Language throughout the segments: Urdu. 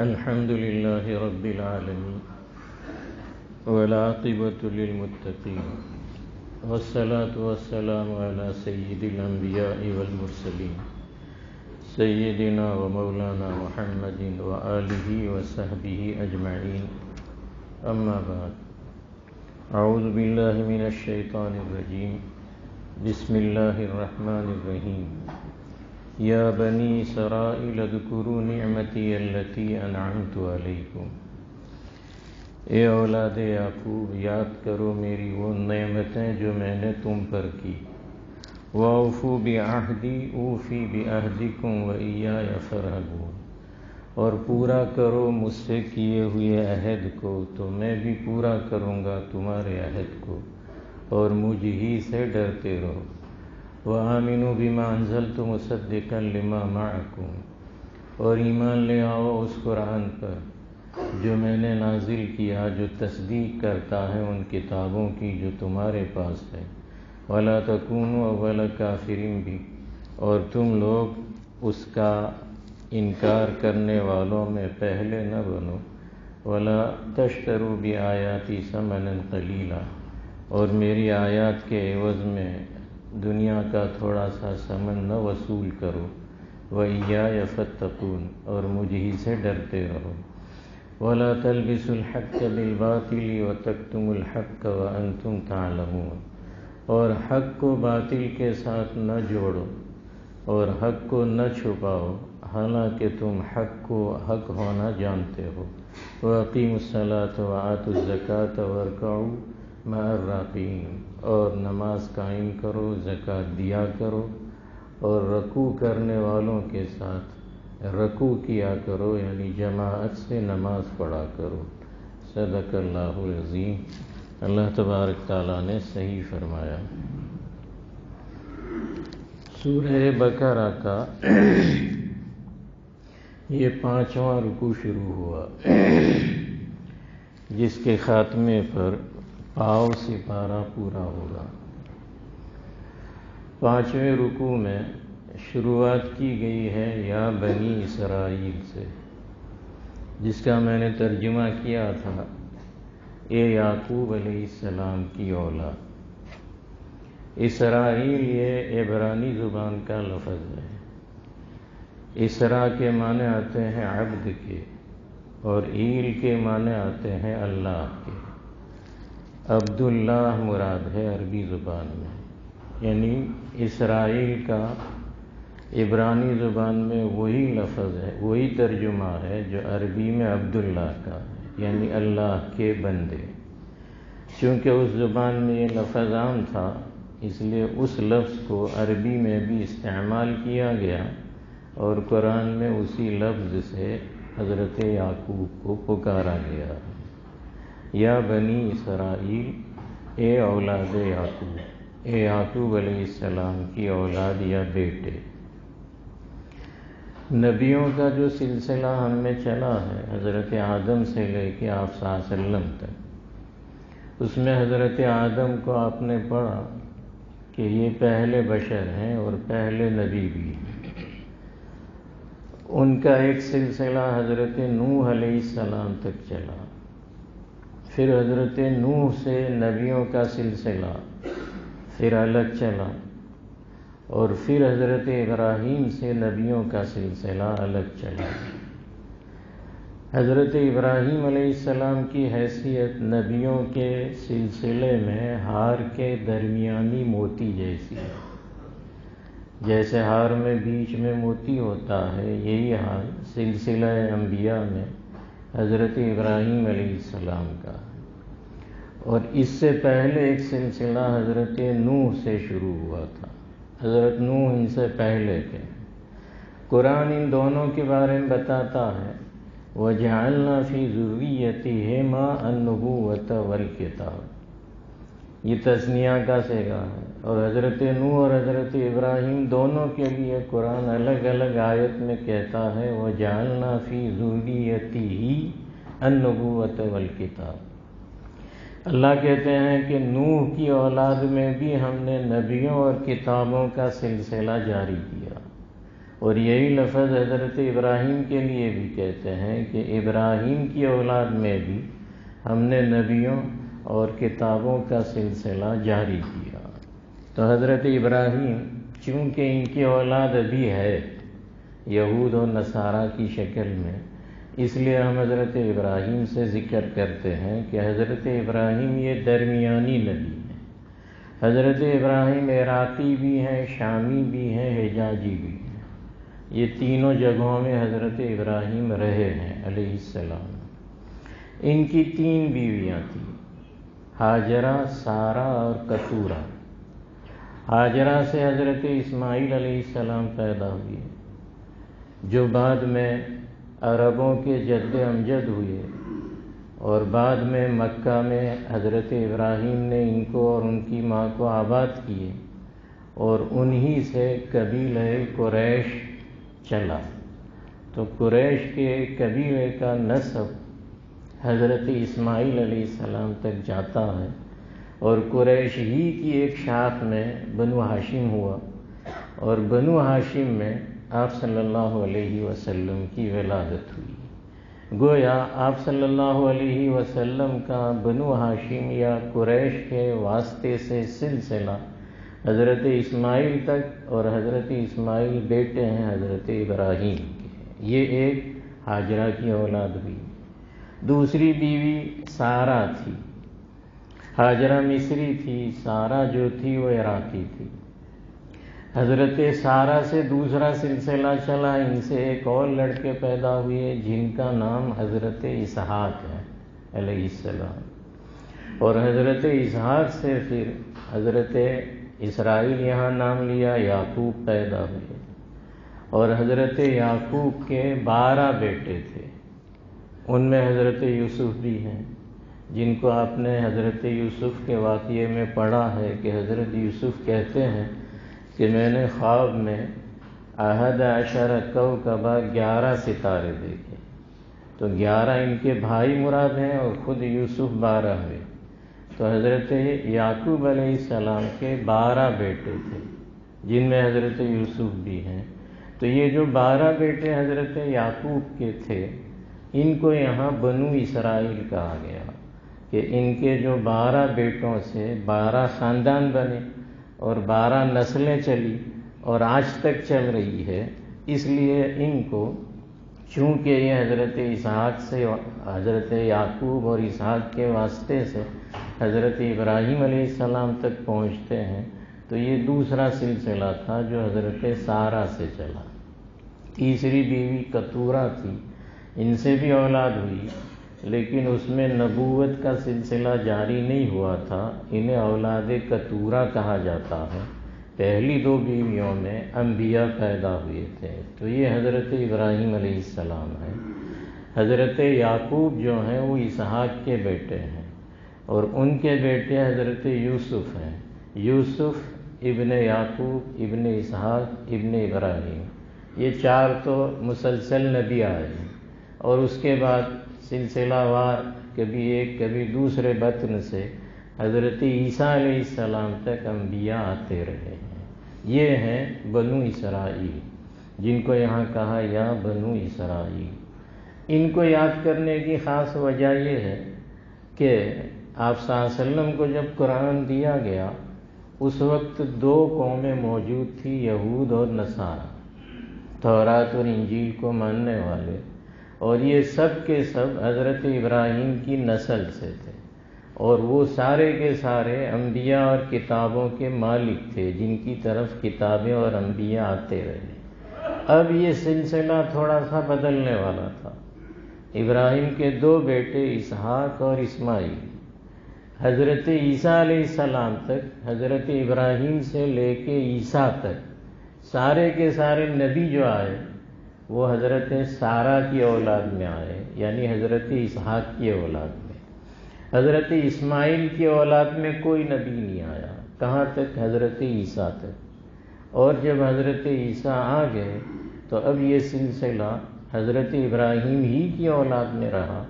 الحمد لله رب العالمين والعاقبة للمتقين والصلاة والسلام على سيد الأنبياء والمرسلين سيدنا ومولانا محمد وآله وصحبه أجمعين أما بعد أعوذ بالله من الشيطان الرجيم بسم الله الرحمن الرحيم یا بنی اسرائیل اذکروا نعمتی التی انعمت علیکم، اے اولاد یعقوب یاد کرو میری وہ نعمتیں جو میں نے تم پر کی، وَأَوْفُوا بِعَهْدِي أُوفِ بِعَهْدِكُمْ وَإِيَّايَ فَارْهَبُونِ، اور پورا کرو مجھ سے کیے ہوئے عہد کو تو میں بھی پورا کروں گا تمہارے عہد کو، اور مجھ ہی سے ڈرتے رہو۔ وَآمِنُوا بِمَا أَنزَلْتُ مُصَدِّقًا لِمَا مَعَكُمْ، اور ایمان لے آؤ اس قرآن پر جو میں نے نازل کیا، جو تصدیق کرتا ہے ان کتابوں کی جو تمہارے پاس ہے۔ وَلَا تَكُونُوا أَوَّلَ كَافِرٍ بِهِ، اور تم لوگ اس کا انکار کرنے والوں میں پہلے نہ بنو۔ وَلَا تَشْتَرُوا بِآيَاتِي ثَمَنًا قَلِيلًا، اور میری آیات کے عوض میں دنیا کا تھوڑا سا ثمن نہ وصول کرو۔ وَإِيَّايَ فَاتَّقُونِ، اور مجھ ہی سے ڈرتے رہو۔ وَلَا تَلْبِسُوا الْحَقَّ بِالْبَاطِلِ وَتَكْتُمُوا الْحَقَّ وَأَنْتُمْ تَعْلَمُونَ، اور حق کو باطل کے ساتھ نہ جوڑو اور حق کو نہ چھپاؤ حالانکہ تم حق کو حق ہونا جانتے ہو۔ وَأَقِيمُوا الصَّلَاةَ وَآتُوا الزَّكَاةَ وَارْكَعُوا مَعَ الرَّاكِعِينَ، اور نماز قائم کرو، زکوٰۃ دیا کرو، اور رکوع کرنے والوں کے ساتھ رکوع کیا کرو، یعنی جماعت سے نماز پڑھا کرو۔ صدق اللہ العظیم۔ اللہ تبارک تعالیٰ نے صحیح فرمایا۔ سورہ بقرہ کا یہ 5واں رکوع شروع ہوا، جس کے خاتمے پر پاؤ سپارہ پورا ہوگا۔ 5ویں رکوع میں شروعات کی گئی ہے یا بنی اسرائیل سے، جس کا میں نے ترجمہ کیا تھا اے یعقوب علیہ السلام کی اولاد۔ اسرائیل یہ عبرانی زبان کا لفظ ہے۔ اسرا کے معنی آتے ہیں عبد کے، اور ایل کے معنی آتے ہیں اللہ کے۔ عبداللہ مراد ہے عربی زبان میں، یعنی اسرائیل کا عبرانی زبان میں وہی لفظ ہے، وہی ترجمہ ہے جو عربی میں عبداللہ کا ہے، یعنی اللہ کے بندے۔ چونکہ اس زبان میں یہ لفظ عام تھا، اس لیے اس لفظ کو عربی میں بھی استعمال کیا گیا، اور قرآن میں اسی لفظ سے حضرت یعقوب کو پکارا گیا۔ یا بنی اسرائیل، اے اولاد یعقوب، اے یعقوب علیہ السلام کی اولاد یا بیٹے۔ نبیوں کا جو سلسلہ ہم میں چلا ہے حضرت آدم سے لے کے آپ صلی اللہ علیہ وسلم تک، اس میں حضرت آدم کو آپ نے پڑھا کہ یہ پہلے بشر ہیں اور پہلے نبی بھی ہیں۔ ان کا ایک سلسلہ حضرت نوح علیہ السلام تک چلا، پھر حضرت نوح سے نبیوں کا سلسلہ پھر الگ چلا، اور پھر حضرت ابراہیم سے نبیوں کا سلسلہ الگ چلا۔ حضرت ابراہیم علیہ السلام کی حیثیت نبیوں کے سلسلے میں ہار کے درمیانی موتی جیسی ہے۔ جیسے ہار میں بیچ میں موتی ہوتا ہے، یہی حال سلسلہ انبیاء میں حضرت ابراہیم علیہ السلام کا ہے۔ اور اس سے پہلے ایک سلسلہ حضرت نوح سے شروع ہوا تھا، حضرت نوح ان سے پہلے کے۔ قرآن ان دونوں کے بارے میں بتاتا ہے وَجَعَلْنَا فِي ذُرِّيَّتِهِمَا النُّبُوَّةَ وَالْكِتَابَ، یہ تثنیہ کا صیغہ ہے، اور حضرت نوح اور حضرت ابراہیم دونوں کے لیے قرآن الگ الگ آیت میں کہتا ہے وَجَعَلْنَا فِي ذُرِّيَّتِهِ النُّبُوَّةَ وَالْكِتَابَ۔ اللہ کہتے ہیں کہ نوح کی اولاد میں بھی ہم نے نبیوں اور کتابوں کا سلسلہ جاری کیا، اور یہی لفظ حضرت ابراہیم کے لیے بھی کہتے ہیں کہ ابراہیم کی اولاد میں بھی ہم نے نبیوں اور کتابوں کا سلسلہ جاری کیا۔ تو حضرت ابراہیم چونکہ ان کی اولاد ابھی ہے یہود اور نصارہ کی شکل میں، اس لیے ہم حضرت ابراہیم سے ذکر کرتے ہیں کہ حضرت ابراہیم یہ درمیانی نبی ہیں۔ حضرت ابراہیم عراقی بھی ہیں، شامی بھی ہیں، حجازی بھی ہیں۔ یہ تینوں جگہوں میں حضرت ابراہیم رہے ہیں علیہ السلام۔ ان کی 3 بیویاں تھیں، ہاجرہ، سارہ اور کتورہ۔ ہاجرہ سے حضرت اسماعیل علیہ السلام پیدا ہوئے، جو بعد میں عربوں کے جد امجد ہوئے، اور بعد میں مکہ میں حضرت ابراہیم نے ان کو اور ان کی ماں کو آباد کیے، اور انہی سے قبیلہ قریش چلا۔ تو قریش کے قبیلے کا نسب حضرت اسماعیل علیہ السلام تک جاتا ہے، اور قریش ہی کی ایک شاخ میں بنو ہاشم ہوا، اور بنو ہاشم میں آپ صلی اللہ علیہ وسلم کی ولادت ہوئی۔ گویا آپ صلی اللہ علیہ وسلم کا بنو ہاشم یا قریش کے واسطے سے سلسلہ حضرت اسماعیل تک، اور حضرت اسماعیل بیٹے ہیں حضرت ابراہیم کے۔ یہ ایک ہاجرہ کی اولاد ہوئی۔ دوسری بیوی سارہ تھی۔ ہاجرہ مصری تھی، سارہ جو تھی وہ عراقی تھی۔ حضرت سارہ سے دوسرا سلسلہ چلا، ان سے ایک اور لڑکے پیدا ہوئے جن کا نام حضرت اسحاق ہے علیہ السلام، اور حضرت اسحاق سے پھر حضرت اسرائیل یہاں نام لیا، یعقوب پیدا ہوئے، اور حضرت یعقوب کے 12 بیٹے تھے۔ ان میں حضرت یوسف بھی ہیں، جن کو آپ نے حضرت یوسف کے واقعے میں پڑھا ہے کہ حضرت یوسف کہتے ہیں کہ میں نے خواب میں 11 کوكبا 11 ستارے دیکھے۔ تو 11 ان کے بھائی مراد ہیں، اور خود یوسف 12 ہوئے۔ تو حضرت یعقوب علیہ السلام کے 12 بیٹے تھے، جن میں حضرت یوسف بھی ہیں۔ تو یہ جو 12 بیٹے حضرت یعقوب کے تھے، ان کو یہاں بنو اسرائیل کہا گیا، کہ ان کے جو 12 بیٹوں سے 12 خاندان بنے، اور 12 نسلیں چلی، اور آج تک چل رہی ہے۔ اس لیے ان کو چونکہ یہ حضرت اسحاق سے، حضرت یعقوب اور اسحاق کے واسطے سے حضرت ابراہیم علیہ السلام تک پہنچتے ہیں، تو یہ دوسرا سلسلہ تھا جو حضرت سارہ سے چلا۔ تیسری بیوی کتورہ تھی، ان سے بھی اولاد ہوئی، لیکن اس میں نبوت کا سلسلہ جاری نہیں ہوا تھا، انہیں اولاد کتورہ کہا جاتا ہے۔ پہلی 2 بیویوں میں انبیاء پیدا ہوئے تھے، تو یہ حضرت ابراہیم علیہ السلام ہے۔ حضرت یعقوب جو ہیں وہ اسحاق کے بیٹے ہیں، اور ان کے بیٹے حضرت یوسف ہیں۔ یوسف ابن یعقوب ابن اسحاق ابن ابراہیم، یہ 4 تو مسلسل نبی آئے ہیں، اور اس کے بعد سلسلہ وار کبھی ایک کبھی دوسرے بطن سے حضرت عیسیٰ علیہ السلام تک انبیاء آتے رہے ہیں۔ یہ ہیں بنو اسرائیل، جن کو یہاں کہا یا بنو اسرائیل۔ ان کو یاد کرنے کی خاص وجہ یہ ہے کہ آپ صلی اللہ علیہ وسلم کو جب قرآن دیا گیا، اس وقت 2 قومیں موجود تھیں، یہود اور نصارہ، تورات اور انجیل کو ماننے والے، اور یہ سب کے سب حضرت ابراہیم کی نسل سے تھے، اور وہ سارے کے سارے انبیاء اور کتابوں کے مالک تھے، جن کی طرف کتابیں اور انبیاء آتے رہے۔ اب یہ سلسلہ تھوڑا سا بدلنے والا تھا۔ ابراہیم کے 2 بیٹے اسحاق اور اسماعیل، حضرت عیسیٰ علیہ السلام تک، حضرت ابراہیم سے لے کے عیسیٰ تک سارے کے سارے نبی جو آئے وہ حضرت سارہ کی اولاد میں آئے، یعنی حضرت اسحاق کی اولاد میں۔ حضرت اسماعیل کی اولاد میں کوئی نبی نہیں آیا، کہاں تک؟ حضرت عیسیٰ تک۔ اور جب حضرت عیسیٰ آ گئے تو اب یہ سلسلہ حضرت ابراہیم ہی کی اولاد میں رہا،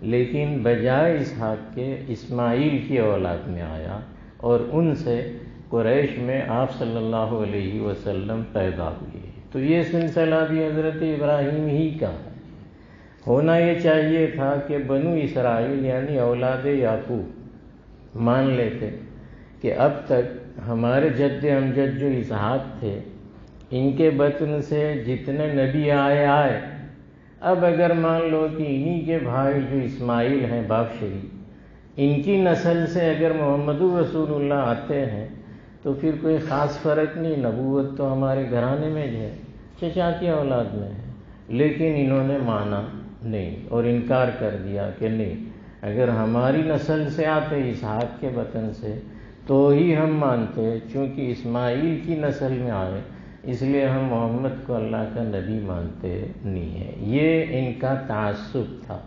لیکن بجائے اسحاق کے اسماعیل کی اولاد میں آیا، اور ان سے قریش میں آپ صلی اللہ علیہ وسلم پیدا ہوئے۔ تو یہ سلسلہ بھی حضرت ابراہیم ہی کا ہے۔ ہونا یہ چاہیے تھا کہ بنو اسرائیل یعنی اولاد یعقوب مان لیتے کہ اب تک ہمارے جد امجد جو اسحاق تھے، ان کے بطن سے جتنے نبی آئے، اب اگر مان لو کہ انہی کے بھائی جو اسماعیل ہیں باپ شریف، ان کی نسل سے اگر محمد رسول اللہ آتے ہیں تو پھر کوئی خاص فرق نہیں، نبوت تو ہمارے گھرانے میں جو ہے، چچا کی اولاد میں ہے۔ لیکن انہوں نے مانا نہیں اور انکار کر دیا کہ نہیں، اگر ہماری نسل سے آتے اسحاق کے بطن سے تو ہی ہم مانتے، چونکہ اسماعیل کی نسل میں آئے اس لیے ہم محمد کو اللہ کا نبی مانتے نہیں ہیں۔ یہ ان کا تعصب تھا،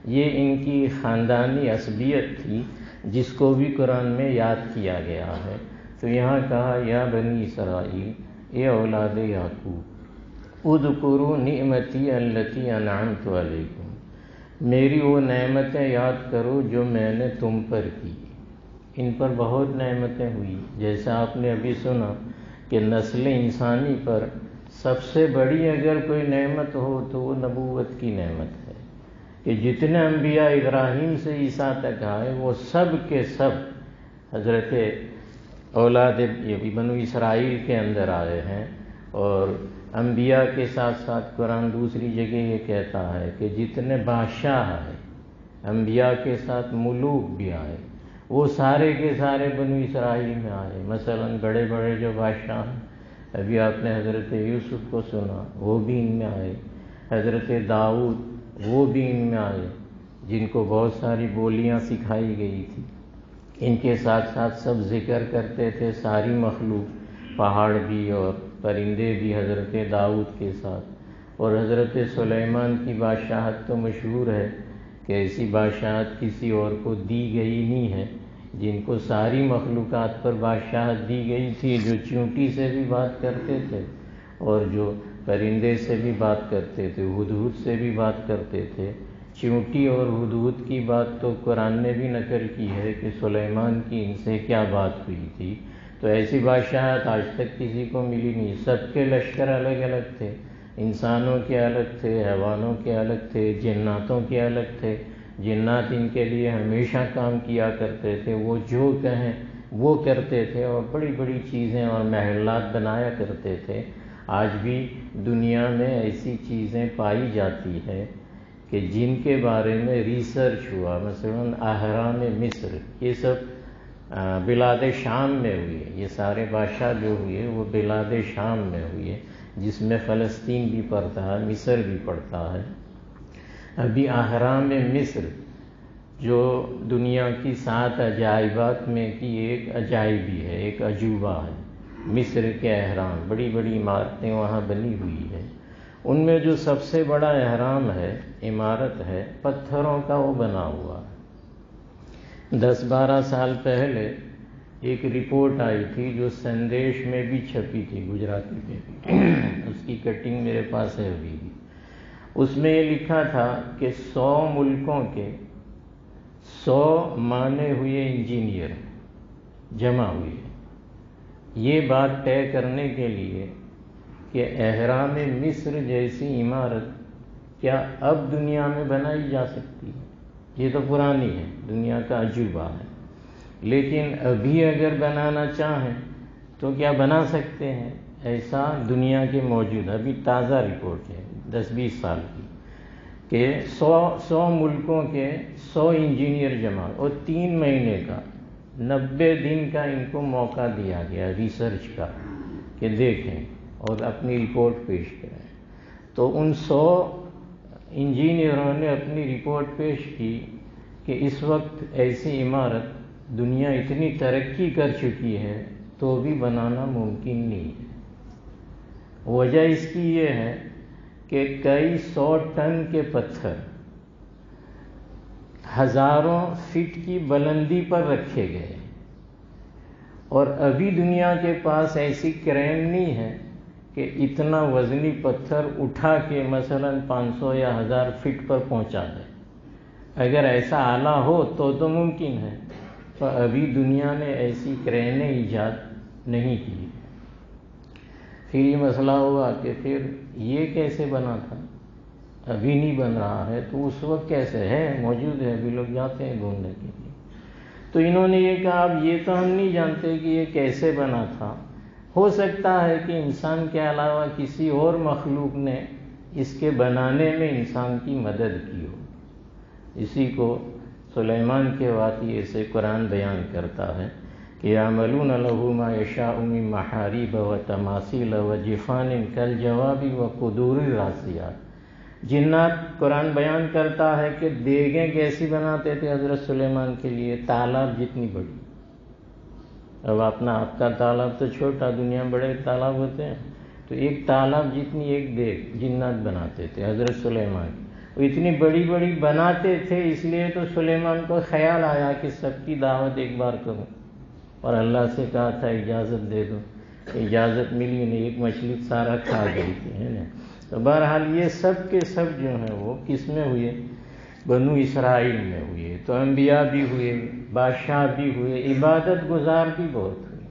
یہ ان کی خاندانی عصبیت تھی، جس کو بھی قرآن میں یاد کیا گیا ہے۔ تو یہاں کہا یا بنی اسرائیل، اے اولاد یعقوب، اذکروا نعمتی التی انعمت علیکم، میری وہ نعمتیں یاد کرو جو میں نے تم پر کی۔ ان پر بہت نعمتیں ہوئی، جیسا آپ نے ابھی سنا کہ نسل انسانی پر سب سے بڑی اگر کوئی نعمت ہو تو وہ نبوت کی نعمت ہے، کہ جتنے انبیاء ابراہیم سے عیسیٰ تک آئے وہ سب کے سب حضرت اولاد بنو اسرائیل کے اندر آئے ہیں۔ اور انبیاء کے ساتھ ساتھ قرآن دوسری جگہ یہ کہتا ہے کہ جتنے بادشاہ آئے، انبیاء کے ساتھ ملوک بھی آئے، وہ سارے کے سارے بنو اسرائیل میں آئے۔ مثلا بڑے بڑے جو بادشاہ ہیں، ابھی آپ نے حضرت یوسف کو سنا، وہ بھی ان میں آئے، حضرت داؤد وہ بھی ان میں آئے، جن کو بہت ساری بولیاں سکھائی گئی تھی۔ ان کے ساتھ ساتھ سب ذکر کرتے تھے ساری مخلوق، پہاڑ بھی اور پرندے بھی حضرت داؤد کے ساتھ۔ اور حضرت سلیمان کی بادشاہت تو مشہور ہے کہ ایسی بادشاہت کسی اور کو دی گئی نہیں ہے، جن کو ساری مخلوقات پر بادشاہت دی گئی تھی، جو چونٹی سے بھی بات کرتے تھے اور جو پرندے سے بھی بات کرتے تھے، ہدہد سے بھی بات کرتے تھے۔ چونٹی اور ہدہد کی بات تو قرآن نے بھی نقل کی ہے کہ سلیمان کی ان سے کیا بات ہوئی تھی۔ تو ایسی بادشاہت آج تک کسی کو ملی نہیں۔ سب کے لشکر الگ الگ تھے، انسانوں کے الگ تھے، حیوانوں کے الگ تھے، جناتوں کے الگ تھے۔ جنات ان کے لیے ہمیشہ کام کیا کرتے تھے، وہ جو کہیں وہ کرتے تھے اور بڑی بڑی چیزیں اور محلات بنایا کرتے تھے۔ آج بھی دنیا میں ایسی چیزیں پائی جاتی ہے کہ جن کے بارے میں ریسرچ ہوا، مثلا اہرام مصر، یہ سب بلاد شام میں ہوئے، یہ سارے بادشاہ جو ہوئے وہ بلاد شام میں ہوئے، جس میں فلسطین بھی پڑتا ہے، مصر بھی پڑتا ہے۔ ابھی اہرام مصر جو دنیا کی 7 عجائبات میں کی ایک عجائبی ہے، ایک عجوبہ ہے، مصر کے اہرام، بڑی بڑی عمارتیں وہاں بنی ہوئی ہیں۔ ان میں جو سب سے بڑا اہرام ہے، عمارت ہے، پتھروں کا وہ بنا ہوا ہے۔ 10-12 سال پہلے ایک رپورٹ آئی تھی جو سندیش میں بھی چھپی تھی، گجراتی میں بھی، اس کی کٹنگ میرے پاس ہے ابھی بھی۔ اس میں یہ لکھا تھا کہ 100 ملکوں کے 100 مانے ہوئے انجینئر جمع ہوئے یہ بات طے کرنے کے لیے کہ اہرام مصر جیسی عمارت کیا اب دنیا میں بنائی جا سکتی ہے۔ یہ تو پرانی ہے، دنیا کا عجوبہ ہے، لیکن ابھی اگر بنانا چاہیں تو کیا بنا سکتے ہیں؟ ایسا دنیا کے موجود، ابھی تازہ رپورٹ ہے 10-20 سال کی، کہ 100 ملکوں کے 100 انجینئر جمع اور 3 مہینے کا 90 دن کا ان کو موقع دیا گیا ریسرچ کا کہ دیکھیں اور اپنی رپورٹ پیش کریں۔ تو ان 100 انجینئروں نے اپنی رپورٹ پیش کی کہ اس وقت ایسی عمارت دنیا اتنی ترقی کر چکی ہے تو بھی بنانا ممکن نہیں ہے۔ وجہ اس کی یہ ہے کہ کئی 100 ٹن کے پتھر ہزاروں فٹ کی بلندی پر رکھے گئے، اور ابھی دنیا کے پاس ایسی کرین نہیں ہے کہ اتنا وزنی پتھر اٹھا کے مثلا 500 یا 1000 فٹ پر پہنچا دے۔ اگر ایسا آلہ ہو تو ممکن ہے، پر ابھی دنیا نے ایسی کرینیں ایجاد نہیں کی۔ پھر یہ مسئلہ ہوا کہ پھر یہ کیسے بنا تھا، ابھی نہیں بن رہا ہے تو اس وقت کیسے ہے، موجود ہے، ابھی لوگ جاتے ہیں ڈھونڈنے کے لیے۔ تو انہوں نے یہ کہا اب یہ تو ہم نہیں جانتے کہ یہ کیسے بنا تھا، ہو سکتا ہے کہ انسان کے علاوہ کسی اور مخلوق نے اس کے بنانے میں انسان کی مدد کی ہو۔ اسی کو سلیمان کے واقعے سے قرآن بیان کرتا ہے کہ یعملون لہ ما یشاء من محاریب وتماثیل وجفان کالجواب وقدور الراسیات۔ جنات قرآن بیان کرتا ہے کہ دیگیں کیسی بناتے تھے حضرت سلیمان کے لیے، تالاب جتنی بڑی۔ اب آپ کا تالاب تو چھوٹا، دنیا میں بڑے تالاب ہوتے ہیں، تو ایک تالاب جتنی ایک دیگ جنات بناتے تھے حضرت سلیمان۔ وہ اتنی بڑی بڑی بناتے تھے، اس لیے تو سلیمان کو خیال آیا کہ سب کی دعوت ایک بار کروں، اور اللہ سے کہا تھا اجازت دے دو، اجازت ملی نہیں، ایک مچھلی سارا کھا گئی تھی، ہے نا۔ تو بہرحال یہ سب کے سب جو ہیں وہ کس میں ہوئے، بنو اسرائیل میں ہوئے۔ تو انبیاء بھی ہوئے، بادشاہ بھی ہوئے، عبادت گزار بھی بہت ہوئے،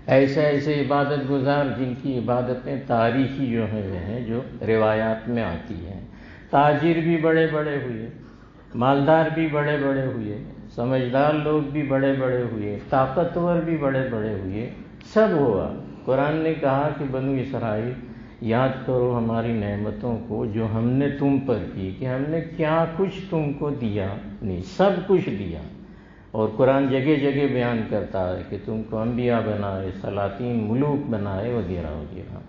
ایسے عبادت گزار جن کی عبادتیں تاریخی جو ہیں جو روایات میں آتی ہیں۔ تاجر بھی بڑے بڑے ہوئے، مالدار بھی بڑے بڑے ہوئے، سمجھدار لوگ بھی بڑے بڑے ہوئے، طاقتور بھی بڑے بڑے ہوئے، سب ہوا۔ قرآن نے کہا کہ بنو اسرائیل یاد کرو ہماری نعمتوں کو جو ہم نے تم پر کی، کہ ہم نے کیا کچھ تم کو دیا، نہیں سب کچھ دیا۔ اور قرآن جگہ جگہ بیان کرتا ہے کہ تم کو انبیاء بنائے، سلاطین ملوک بنائے، وغیرہ وغیرہ۔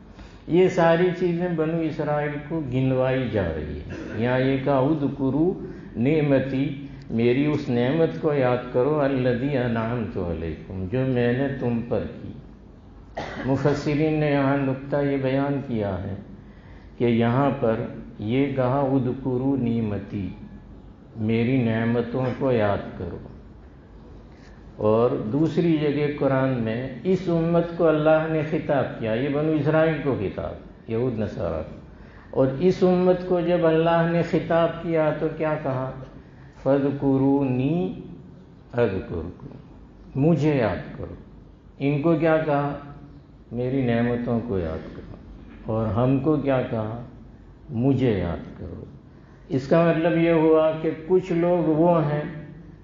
یہ ساری چیزیں بنو اسرائیل کو گنوائی جا رہی ہے۔ یہاں یہ کہا اذکروا نعمتی، میری اس نعمت کو یاد کرو، الذی انعمت علیکم، جو میں نے تم پر کی۔ مفسرین نے یہاں نقطہ یہ بیان کیا ہے کہ یہاں پر یہ کہا اذکروا نعمتی، میری نعمتوں کو یاد کرو، اور دوسری جگہ قرآن میں اس امت کو اللہ نے خطاب کیا، یہ بنو اسرائیل کو خطاب، یہود نصارہ کو، اور اس امت کو جب اللہ نے خطاب کیا تو کیا کہا، فاذکرونی اذکرکم، مجھے یاد کرو۔ ان کو کیا کہا، میری نعمتوں کو یاد کرو، اور ہم کو کیا کہا، مجھے یاد کرو۔ اس کا مطلب یہ ہوا کہ کچھ لوگ وہ ہیں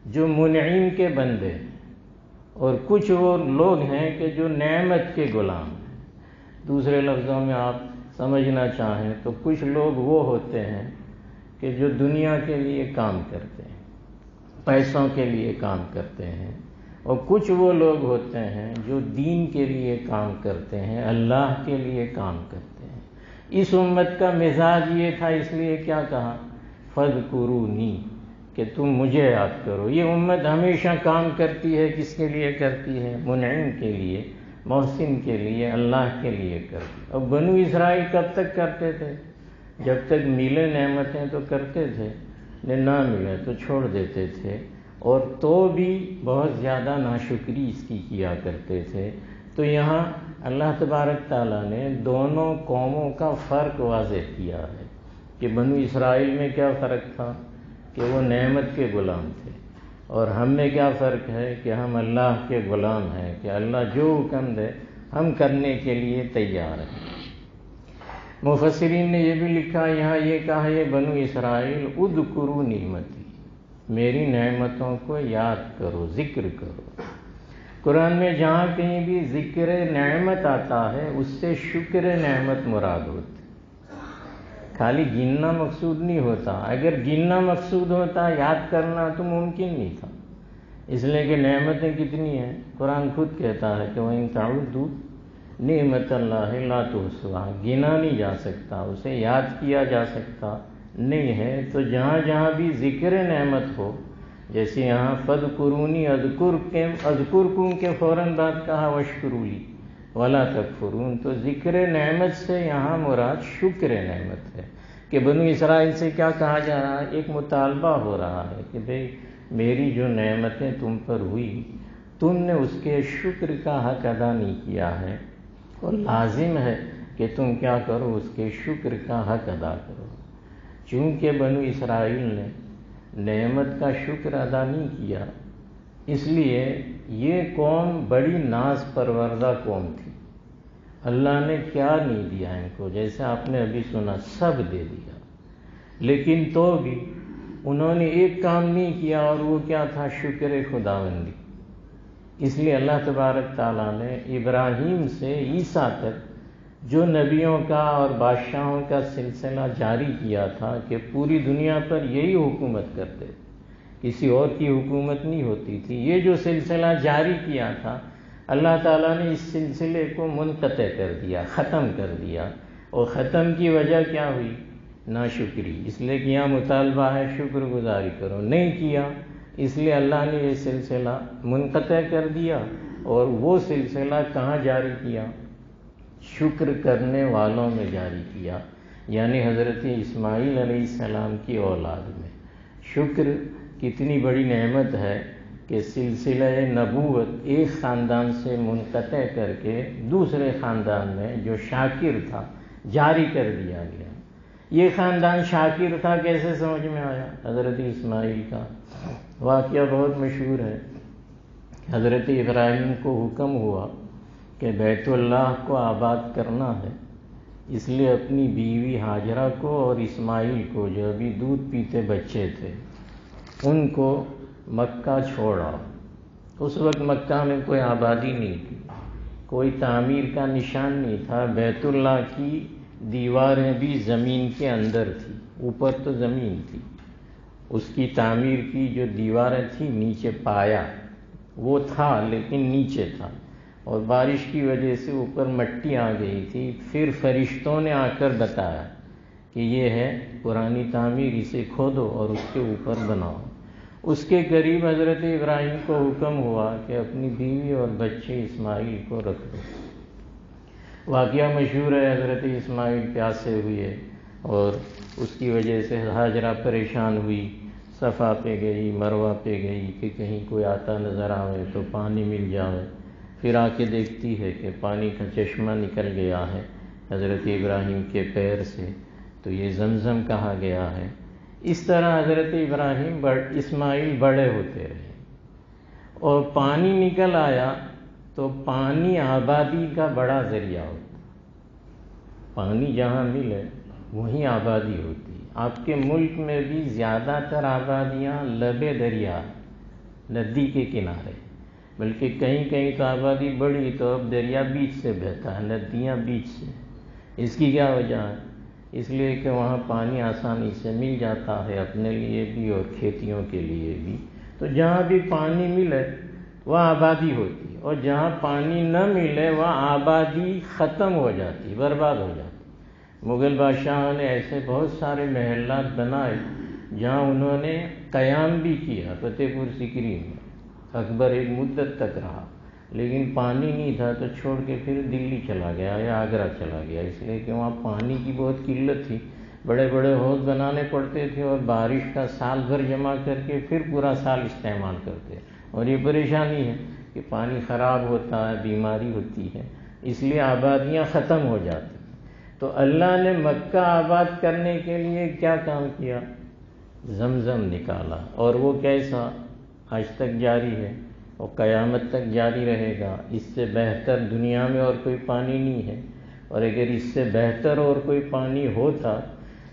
جو منعم کے بندے ہیں، اور کچھ وہ لوگ ہیں کہ جو نعمت کے غلام ہیں۔ دوسرے لفظوں میں آپ سمجھنا چاہیں تو کچھ لوگ وہ ہوتے ہیں کہ جو دنیا کے لیے کام کرتے ہیں، پیسوں کے لیے کام کرتے ہیں، اور کچھ وہ لوگ ہوتے ہیں جو دین کے لیے کام کرتے ہیں، اللہ کے لیے کام کرتے ہیں۔ اس امت کا مزاج یہ تھا، اس لیے کیا کہا، فاذکرونی، کہ تم مجھے یاد کرو۔ یہ امت ہمیشہ کام کرتی ہے، کس کے لیے کرتی ہے، منعم کے لیے، محسن کے لیے، اللہ کے لیے کرتی۔ اب بنو اسرائیل کب تک کرتے تھے، جب تک ملے نعمتیں تو کرتے تھے، نہ ملے تو چھوڑ دیتے تھے، اور تو بھی بہت زیادہ ناشکری اس کی کیا کرتے تھے۔ تو یہاں اللہ تبارک تعالیٰ نے دونوں قوموں کا فرق واضح کیا ہے کہ بنو اسرائیل میں کیا فرق تھا کہ وہ نعمت کے غلام تھے، اور ہم میں کیا فرق ہے کہ ہم اللہ کے غلام ہیں، کہ اللہ جو حکم دے ہم کرنے کے لیے تیار ہیں۔ مفسرین نے یہ بھی لکھا، یہاں یہ کہا ہے بنو اسرائیل اذکروا نعمتی، میری نعمتوں کو یاد کرو، ذکر کرو۔ قرآن میں جہاں کہیں بھی ذکر نعمت آتا ہے اس سے شکر نعمت مراد ہوتی، خالی گننا مقصود نہیں ہوتا۔ اگر گننا مقصود ہوتا، یاد کرنا تو ممکن نہیں تھا، اس لیے کہ نعمتیں کتنی ہیں، قرآن خود کہتا ہے کہ وَإِن تَعُدُّوا نعمت اللہ لا تحصوها، گنا نہیں جا سکتا، اسے یاد کیا جا سکتا نہیں ہے۔ تو جہاں جہاں بھی ذکر نعمت ہو، جیسے یہاں فاذکرونی اذکرکم کے فوراً بعد کہا واشکروا لی ولا تکفرون، تو ذکر نعمت سے یہاں مراد شکر نعمت ہے، کہ بنو اسرائیل سے کیا کہا جا رہا ہے، ایک مطالبہ ہو رہا ہے کہ بھئی میری جو نعمتیں تم پر ہوئی، تم نے اس کے شکر کا حق ادا نہیں کیا ہے، اور لازم ہے کہ تم کیا کرو، اس کے شکر کا حق ادا کرو۔ چونکہ بنو اسرائیل نے نعمت کا شکر ادا نہیں کیا، اس لیے یہ قوم بڑی ناز پروردہ قوم تھی، اللہ نے کیا نہیں دیا ان کو، جیسے آپ نے ابھی سنا سب دے دیا، لیکن تو بھی انہوں نے ایک کام نہیں کیا، اور وہ کیا تھا؟ شکر خداوندی۔ اس لیے اللہ تبارک تعالیٰ نے ابراہیم سے عیسیٰ تک جو نبیوں کا اور بادشاہوں کا سلسلہ جاری کیا تھا کہ پوری دنیا پر یہی حکومت کرتے، کسی اور کی حکومت نہیں ہوتی تھی، یہ جو سلسلہ جاری کیا تھا اللہ تعالیٰ نے اس سلسلے کو منقطع کر دیا، ختم کر دیا۔ اور ختم کی وجہ کیا ہوئی؟ ناشکری، اس لیے کہ یہاں مطالبہ ہے شکر گزاری کرو، نہیں کیا، اس لیے اللہ نے یہ سلسلہ منقطع کر دیا۔ اور وہ سلسلہ کہاں جاری کیا؟ شکر کرنے والوں میں جاری کیا، یعنی حضرت اسماعیل علیہ السلام کی اولاد میں۔ شکر کتنی بڑی نعمت ہے کہ سلسلہ نبوت ایک خاندان سے منقطع کر کے دوسرے خاندان میں جو شاکر تھا جاری کر دیا گیا۔ یہ خاندان شاکر تھا، کیسے سمجھ میں آیا؟ حضرت اسماعیل کا واقعہ بہت مشہور ہے۔ حضرت ابراہیم کو حکم ہوا کہ بیت اللہ کو آباد کرنا ہے، اس لیے اپنی بیوی ہاجرہ کو اور اسماعیل کو جو ابھی دودھ پیتے بچے تھے ان کو مکہ چھوڑا۔ اس وقت مکہ میں کوئی آبادی نہیں تھی، کوئی تعمیر کا نشان نہیں تھا، بیت اللہ کی دیواریں بھی زمین کے اندر تھی، اوپر تو زمین تھی، اس کی تعمیر کی جو دیواریں تھیں نیچے پایا وہ تھا لیکن نیچے تھا، اور بارش کی وجہ سے اوپر مٹی آ گئی تھی۔ پھر فرشتوں نے آ کر بتایا کہ یہ ہے پرانی تعمیر، اسے کھودو اور اس کے اوپر بناؤ۔ اس کے قریب حضرت ابراہیم کو حکم ہوا کہ اپنی بیوی اور بچے اسماعیل کو رکھ دو۔ واقعہ مشہور ہے، حضرت اسماعیل پیاسے ہوئے اور اس کی وجہ سے ہاجرہ پریشان ہوئی، صفا پہ گئی، مروہ پہ گئی کہ کہیں کوئی آتا نظر آئے تو پانی مل جائے۔ پھر آ کے دیکھتی ہے کہ پانی کا چشمہ نکل گیا ہے حضرت ابراہیم کے پیر سے، تو یہ زمزم کہا گیا ہے۔ اس طرح حضرت اسماعیل بڑے ہوتے رہے، اور پانی نکل آیا تو پانی آبادی کا بڑا ذریعہ ہوتا، پانی جہاں ملے وہیں آبادی ہوتی۔ آپ کے ملک میں بھی زیادہ تر آبادیاں لبے دریا، ندی کے کنارے، بلکہ کہیں کہیں تو آبادی بڑی تو اب دریا بیچ سے بہتا ہے، ندیاں بیچ سے۔ اس کی کیا وجہ ہے؟ اس لیے کہ وہاں پانی آسانی سے مل جاتا ہے اپنے لیے بھی اور کھیتیوں کے لیے بھی۔ تو جہاں بھی پانی ملے وہاں آبادی ہوتی، اور جہاں پانی نہ ملے وہاں آبادی ختم ہو جاتی، برباد ہو جاتی۔ مغل بادشاہوں نے ایسے بہت سارے محلات بنائے جہاں انہوں نے قیام بھی کیا، فتح پور سیکری میں اکبر ایک مدت تک رہا، لیکن پانی نہیں تھا تو چھوڑ کے پھر دلی چلا گیا یا آگرہ چلا گیا، اس لیے کہ وہاں پانی کی بہت قلت تھی، بڑے بڑے حوض بنانے پڑتے تھے اور بارش کا سال بھر جمع کر کے پھر پورا سال استعمال کرتے، اور یہ پریشانی ہے کہ پانی خراب ہوتا ہے، بیماری ہوتی ہے، اس لیے آبادیاں ختم ہو جاتی۔ تو اللہ نے مکہ آباد کرنے کے لیے کیا کام کیا؟ زمزم نکالا، اور وہ کیسا آج تک جاری ہے اور قیامت تک جاری رہے گا۔ اس سے بہتر دنیا میں اور کوئی پانی نہیں ہے، اور اگر اس سے بہتر اور کوئی پانی ہوتا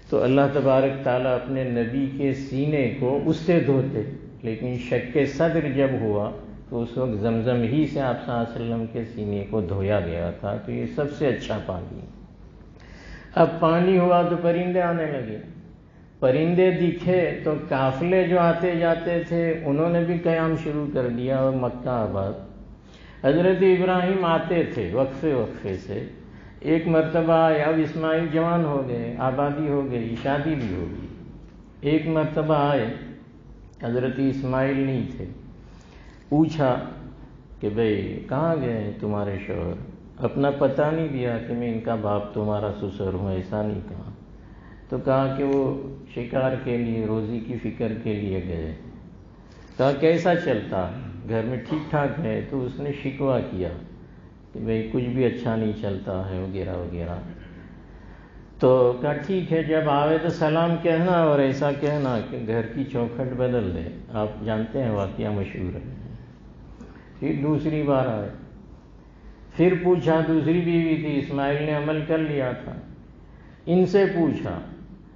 تو اللہ تبارک تعالیٰ اپنے نبی کے سینے کو اس سے دھوتے، لیکن شک صدر جب ہوا تو اس وقت زمزم ہی سے آپ صلی اللہ علیہ وسلم کے سینے کو دھویا گیا تھا، تو یہ سب سے اچھا پانی ہے۔ اب پانی ہوا تو پرندے آنے لگے، پرندے دکھے تو قافلے جو آتے جاتے تھے انہوں نے بھی قیام شروع کر دیا اور مکہ آباد۔ حضرت ابراہیم آتے تھے وقفے وقفے سے، ایک مرتبہ آئے، اب اسماعیل جوان ہو گئے، آبادی ہو گئی، شادی بھی ہو گئی۔ ایک مرتبہ آئے، حضرت اسماعیل نہیں تھے، پوچھا کہ بھئی کہاں گئے ہیں تمہارے شوہر؟ اپنا پتہ نہیں دیا کہ میں ان کا باپ تمہارا سسر ہوں، ایسا نہیں کہا، تو کہا کہ وہ شکار کے لیے، روزی کی فکر کے لیے گئے۔ کہا کیسا چلتا ہے، گھر میں ٹھیک ٹھاک ہے؟ تو اس نے شکوہ کیا کہ بھئی کچھ بھی اچھا نہیں چلتا ہے وغیرہ وغیرہ۔ تو کہا ٹھیک ہے، جب آوے تو سلام کہنا اور ایسا کہنا کہ گھر کی چوکھٹ بدل دے، آپ جانتے ہیں واقعہ مشہور ہے۔ پھر دوسری بار آئے، پھر پوچھا، دوسری بیوی تھی، اسماعیل نے عمل کر لیا تھا، ان سے پوچھا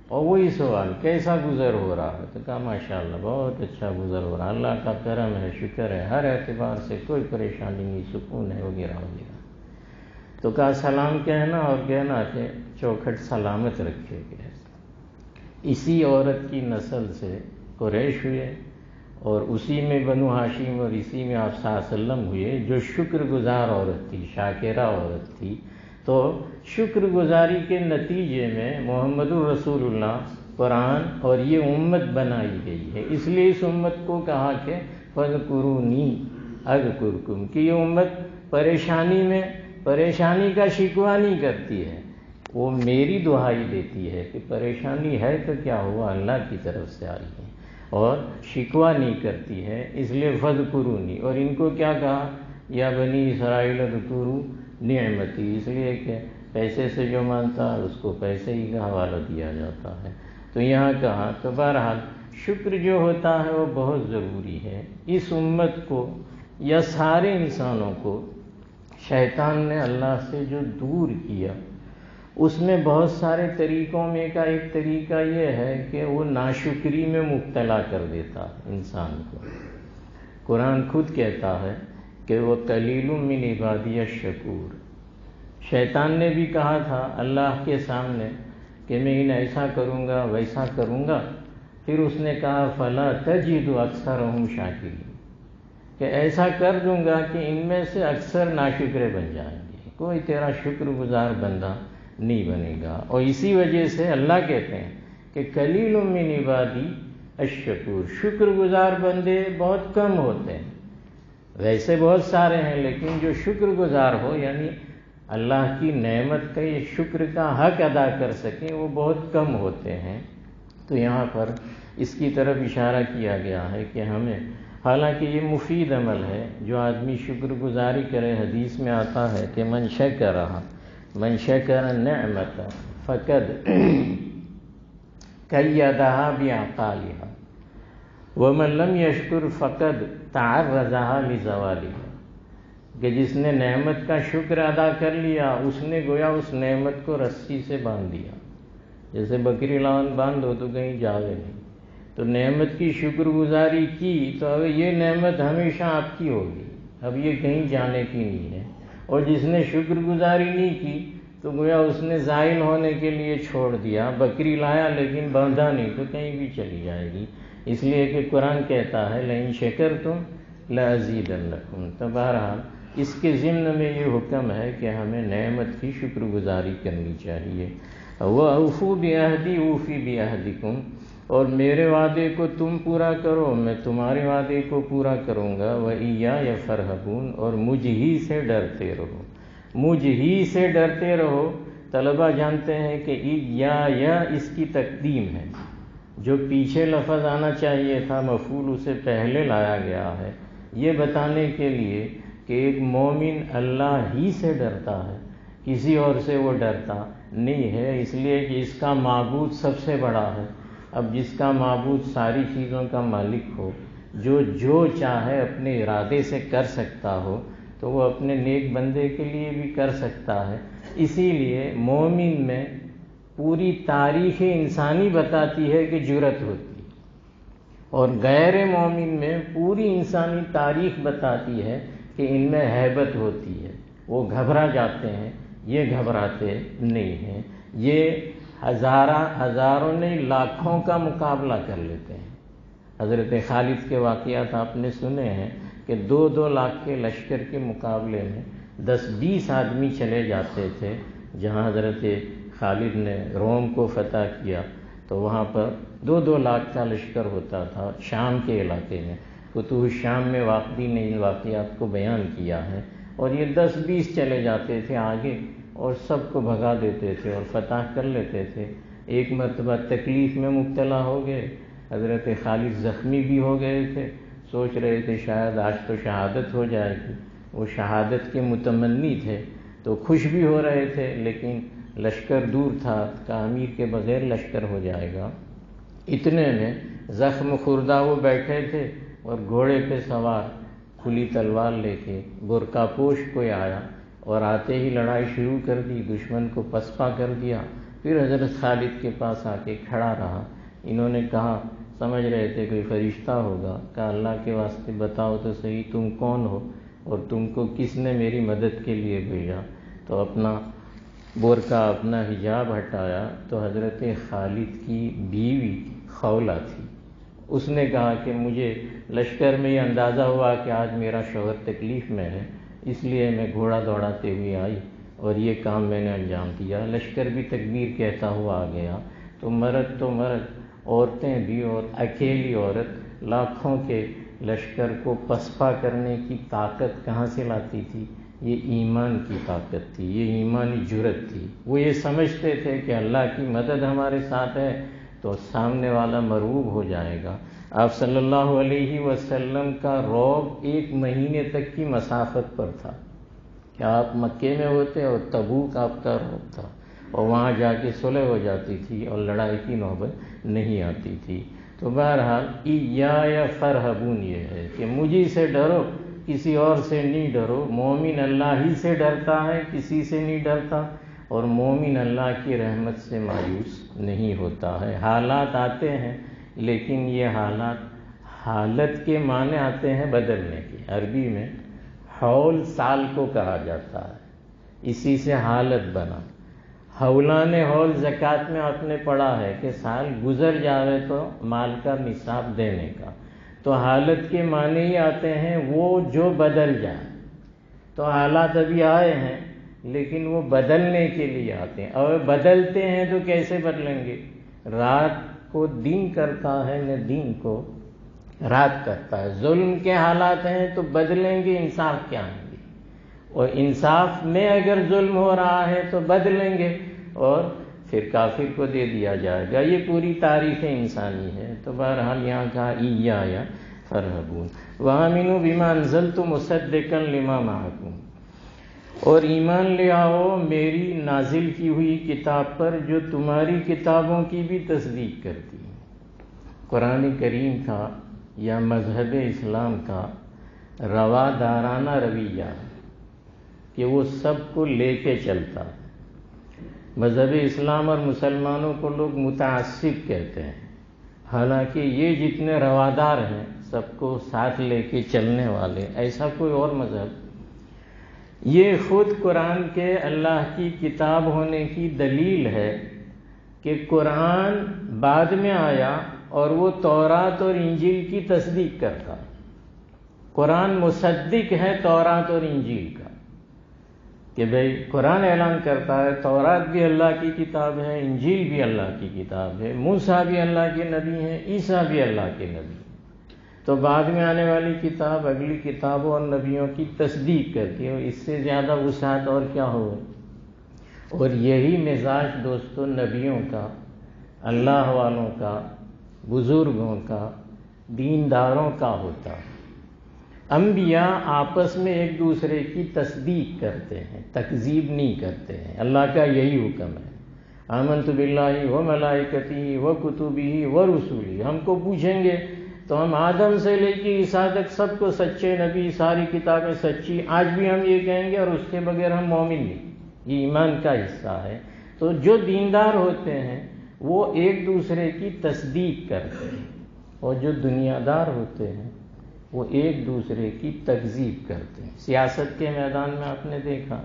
اور وہی سوال، کیسا گزر ہو رہا ہے؟ تو کہا ماشاءاللہ بہت اچھا گزر ہو رہا ہے، اللہ کا کرم ہے، شکر ہے، ہر اعتبار سے کوئی پریشانی نہیں، سکون ہے وغیرہ وغیرہ۔ تو کہا سلام کہنا اور کہنا کہ چوکھٹ سلامت رکھے گئے۔ اسی عورت کی نسل سے قریش ہوئے اور اسی میں بنو ہاشم اور اسی میں آپ صلی اللہ علیہ وسلم ہوئے، جو شکر گزار عورت تھی، شاکرہ عورت تھی۔ تو شکر گزاری کے نتیجے میں محمد الرسول اللہ، قرآن اور یہ امت بنائی گئی ہے۔ اس لیے اس امت کو کہا کہ فاذکرونی اذکرکم، کہ یہ امت پریشانی کا شکوہ نہیں کرتی ہے، وہ میری دہائی دیتی ہے کہ پریشانی ہے تو کیا ہوا، اللہ کی طرف سے آئی ہے، اور شکوہ نہیں کرتی ہے۔ اس لیے فاذکرونی، اور ان کو کیا کہا، یا بنی اسرائیل اذکروا نعمتی، اس لیے کہ پیسے سے جو مانتا ہے اس کو پیسے ہی کا حوالہ دیا جاتا ہے۔ تو یہاں کہا، تو بہرحال شکر جو ہوتا ہے وہ بہت ضروری ہے۔ اس امت کو یا سارے انسانوں کو شیطان نے اللہ سے جو دور کیا، اس میں بہت سارے طریقوں میں کا ایک طریقہ یہ ہے کہ وہ ناشکری میں مبتلا کر دیتا ہے انسان کو۔ قرآن خود کہتا ہے کہ وہ قلیل من عبادی الشکور۔ شیطان نے بھی کہا تھا اللہ کے سامنے کہ میں انہیں ایسا کروں گا ویسا کروں گا، پھر اس نے کہا فلا تجد اکثرهم شاکرین، کہ ایسا کر دوں گا کہ ان میں سے اکثر ناشکرے بن جائیں گے، کوئی تیرا شکر گزار بندہ نہیں بنے گا۔ اور اسی وجہ سے اللہ کہتے ہیں کہ قلیل من عبادی الشکور، شکر گزار بندے بہت کم ہوتے ہیں، ویسے بہت سارے ہیں لیکن جو شکر گزار ہو، یعنی اللہ کی نعمت کا یہ شکر کا حق ادا کر سکیں، وہ بہت کم ہوتے ہیں۔ تو یہاں پر اس کی طرف اشارہ کیا گیا ہے کہ ہمیں، حالانکہ یہ مفید عمل ہے، جو آدمی شکر گزاری کرے، حدیث میں آتا ہے کہ من شکر النعمت فقد قیدها بعقالها ومن لم یشکر فقد تعرضها لزوالها، کہ جس نے نعمت کا شکر ادا کر لیا، اس نے گویا اس نعمت کو رسی سے باندھ دیا، جیسے بکری لان باندھو تو کہیں جاوے نہیں۔ تو نعمت کی شکر گزاری کی تو اب یہ نعمت ہمیشہ آپ کی ہوگی، اب یہ کہیں جانے کی نہیں ہے۔ اور جس نے شکر گزاری نہیں کی تو گویا اس نے زائل ہونے کے لیے چھوڑ دیا، بکری لایا لیکن باندھا نہیں تو کہیں بھی چلی جائے گی۔ اس لیے کہ قرآن کہتا ہے لئن شکرتم لأزیدنکم۔ تو بہرحال اس کے ضمن میں یہ حکم ہے کہ ہمیں نعمت کی شکر گزاری کرنی چاہیے۔ وَأَوْفُوا بِعَهْدِي أُوفِ بِعَهْدِكُمْ، اور میرے وعدے کو تم پورا کرو، میں تمہارے وعدے کو پورا کروں گا۔ وَإِيَّايَ فَارْهَبُونَ، اور مجھ ہی سے ڈرتے رہو، مجھ ہی سے ڈرتے رہو۔ طلبہ جانتے ہیں کہ یا اس کی تقدیم ہے، جو پیچھے لفظ آنا چاہیے تھا مفعول اسے پہلے لایا گیا ہے، یہ بتانے کے لیے کہ ایک مومن اللہ ہی سے ڈرتا ہے، کسی اور سے وہ ڈرتا نہیں ہے، اس لیے کہ اس کا معبود سب سے بڑا ہے۔ اب جس کا معبود ساری چیزوں کا مالک ہو، جو چاہے اپنے ارادے سے کر سکتا ہو، تو وہ اپنے نیک بندے کے لیے بھی کر سکتا ہے۔ اسی لیے مومن میں پوری تاریخ انسانی بتاتی ہے کہ جرأت ہوتی ہے، اور غیر مومن میں پوری انسانی تاریخ بتاتی ہے کہ ان میں ہیبت ہوتی ہے، وہ گھبرا جاتے ہیں، یہ گھبراتے نہیں ہیں، یہ ہزاروں نہیں لاکھوں کا مقابلہ کر لیتے ہیں۔ حضرت خالد کے واقعات آپ نے سنے ہیں کہ 2 لاکھ کے لشکر کے مقابلے میں 10-20 آدمی چلے جاتے تھے۔ جہاں حضرت خالد نے روم کو فتح کیا تو وہاں پر 2 لاکھ کا لشکر ہوتا تھا شام کے علاقے میں۔ فتوح شام میں واقعی نے ان واقعات کو بیان کیا ہے، اور یہ 10-20 چلے جاتے تھے آگے اور سب کو بھگا دیتے تھے اور فتح کر لیتے تھے۔ ایک مرتبہ تکلیف میں مبتلا ہو گئے، حضرت خالد زخمی بھی ہو گئے تھے، سوچ رہے تھے شاید آج تو شہادت ہو جائے گی، وہ شہادت کے متمنی تھے تو خوش بھی ہو رہے تھے، لیکن لشکر دور تھا، امیر کے بغیر لشکر ہو جائے گا۔ اتنے میں زخم خوردہ وہ بیٹھے تھے اور گھوڑے پہ سوار کھلی تلوار لے کے برقع پوش کوئی آیا، اور آتے ہی لڑائی شروع کر دی، دشمن کو پسپا کر دیا۔ پھر حضرت خالد کے پاس آ کے کھڑا رہا۔ انہوں نے کہا، سمجھ رہے تھے کوئی فرشتہ ہوگا، کہا اللہ کے واسطے بتاؤ تو صحیح تم کون ہو اور تم کو کس نے میری مدد کے لیے بھیجا؟ تو اپنا برقع، اپنا حجاب ہٹایا تو حضرت خالد کی بیوی خولہ تھی۔ اس نے کہا کہ مجھے لشکر میں یہ اندازہ ہوا کہ آج میرا شوہر تکلیف میں ہے، اس لیے میں گھوڑا دوڑاتے ہوئے آئی اور یہ کام میں نے انجام دیا۔ لشکر بھی تکبیر کہتا ہوا آ گیا۔ تو مرد، عورتیں بھی، اور اکیلی عورت لاکھوں کے لشکر کو پسپا کرنے کی طاقت کہاں سے لاتی تھی؟ یہ ایمان کی طاقت تھی، یہ ایمانی جرت تھی۔ وہ یہ سمجھتے تھے کہ اللہ کی مدد ہمارے ساتھ ہے تو سامنے والا مرعوب ہو جائے گا۔ آپ صلی اللہ علیہ وسلم کا رعب 1 مہینے تک کی مسافت پر تھا کہ آپ مکے میں ہوتے اور تبوک آپ کا رعب تھا، اور وہاں جا کے صلح ہو جاتی تھی اور لڑائی کی نوبت نہیں آتی تھی۔ تو بہرحال ایایا فرہبون یہ ہے کہ مجھی سے ڈرو، کسی اور سے نہیں ڈرو۔ مومن اللہ ہی سے ڈرتا ہے، کسی سے نہیں ڈرتا، اور مومن اللہ کی رحمت سے مایوس نہیں ہوتا ہے۔ حالات آتے ہیں لیکن یہ حالت کے معنی آتے ہیں بدلنے کے۔ عربی میں حول سال کو کہا جاتا ہے، اسی سے حالت بنا۔ حولان حول زکوٰۃ میں آپ نے پڑھا ہے کہ سال گزر جاوے تو مال کا نصاب دینے کا۔ تو حالت کے معنی ہی آتے ہیں وہ جو بدل جائے۔ تو حالات ابھی آئے ہیں لیکن وہ بدلنے کے لیے آتے ہیں، اور بدلتے ہیں تو کیسے بدلیں گے؟ رات کو دن کرتا ہے نہ دن کو رات کرتا ہے۔ ظلم کے حالات ہیں تو بدلیں گے، انصاف کے آئیں گے، اور انصاف میں اگر ظلم ہو رہا ہے تو بدلیں گے اور پھر کافر کو دے دیا جائے گا۔ یہ پوری تاریخ انسانی ہے۔ تو بہرحال یہاں کہا ایایا فرہبون وآمنوا بما انزلت مصدقا لما معکم، اور ایمان لے آؤ میری نازل کی ہوئی کتاب پر جو تمہاری کتابوں کی بھی تصدیق کرتی ہے۔ قرآن کریم کا یا مذہب اسلام کا روادارانہ رویہ ہے کہ وہ سب کو لے کے چلتا ہے۔ مذہب اسلام اور مسلمانوں کو لوگ متعصب کہتے ہیں، حالانکہ یہ جتنے روادار ہیں سب کو ساتھ لے کے چلنے والے، ایسا کوئی اور مذہب۔ یہ خود قرآن کے اللہ کی کتاب ہونے کی دلیل ہے کہ قرآن بعد میں آیا اور وہ تورات اور انجیل کی تصدیق کرتا۔ قرآن مصدق ہے تورات اور انجیل کا، کہ بھئی قرآن اعلان کرتا ہے تورات بھی اللہ کی کتاب ہے، انجیل بھی اللہ کی کتاب ہے، موسیٰ بھی اللہ کے نبی ہیں، عیسیٰ بھی اللہ کے نبی ہیں۔ تو بعد میں آنے والی کتاب اگلی کتابوں اور نبیوں کی تصدیق کرتی ہے، اس سے زیادہ وسعت اور کیا ہو۔ اور یہی مزاج دوستو نبیوں کا، اللہ والوں کا، بزرگوں کا، دینداروں کا ہوتا ہے۔ انبیاء آپس میں ایک دوسرے کی تصدیق کرتے ہیں، تکذیب نہیں کرتے ہیں۔ اللہ کا یہی حکم ہے، آمنت باللہ و ملائکتہ و کتبہ و رسولہ۔ ہم کو پوچھیں گے تو ہم آدم سے لے کے عیسیٰ تک سب کو سچے نبی، ساری کتابیں سچی، آج بھی ہم یہ کہیں گے، اور اس کے بغیر ہم مومن نہیں۔ یہ ایمان کا حصہ ہے۔ تو جو دیندار ہوتے ہیں وہ ایک دوسرے کی تصدیق کرتے ہیں، اور جو دنیا دار ہوتے ہیں وہ ایک دوسرے کی تکذیب کرتے ہیں۔ سیاست کے میدان میں آپ نے دیکھا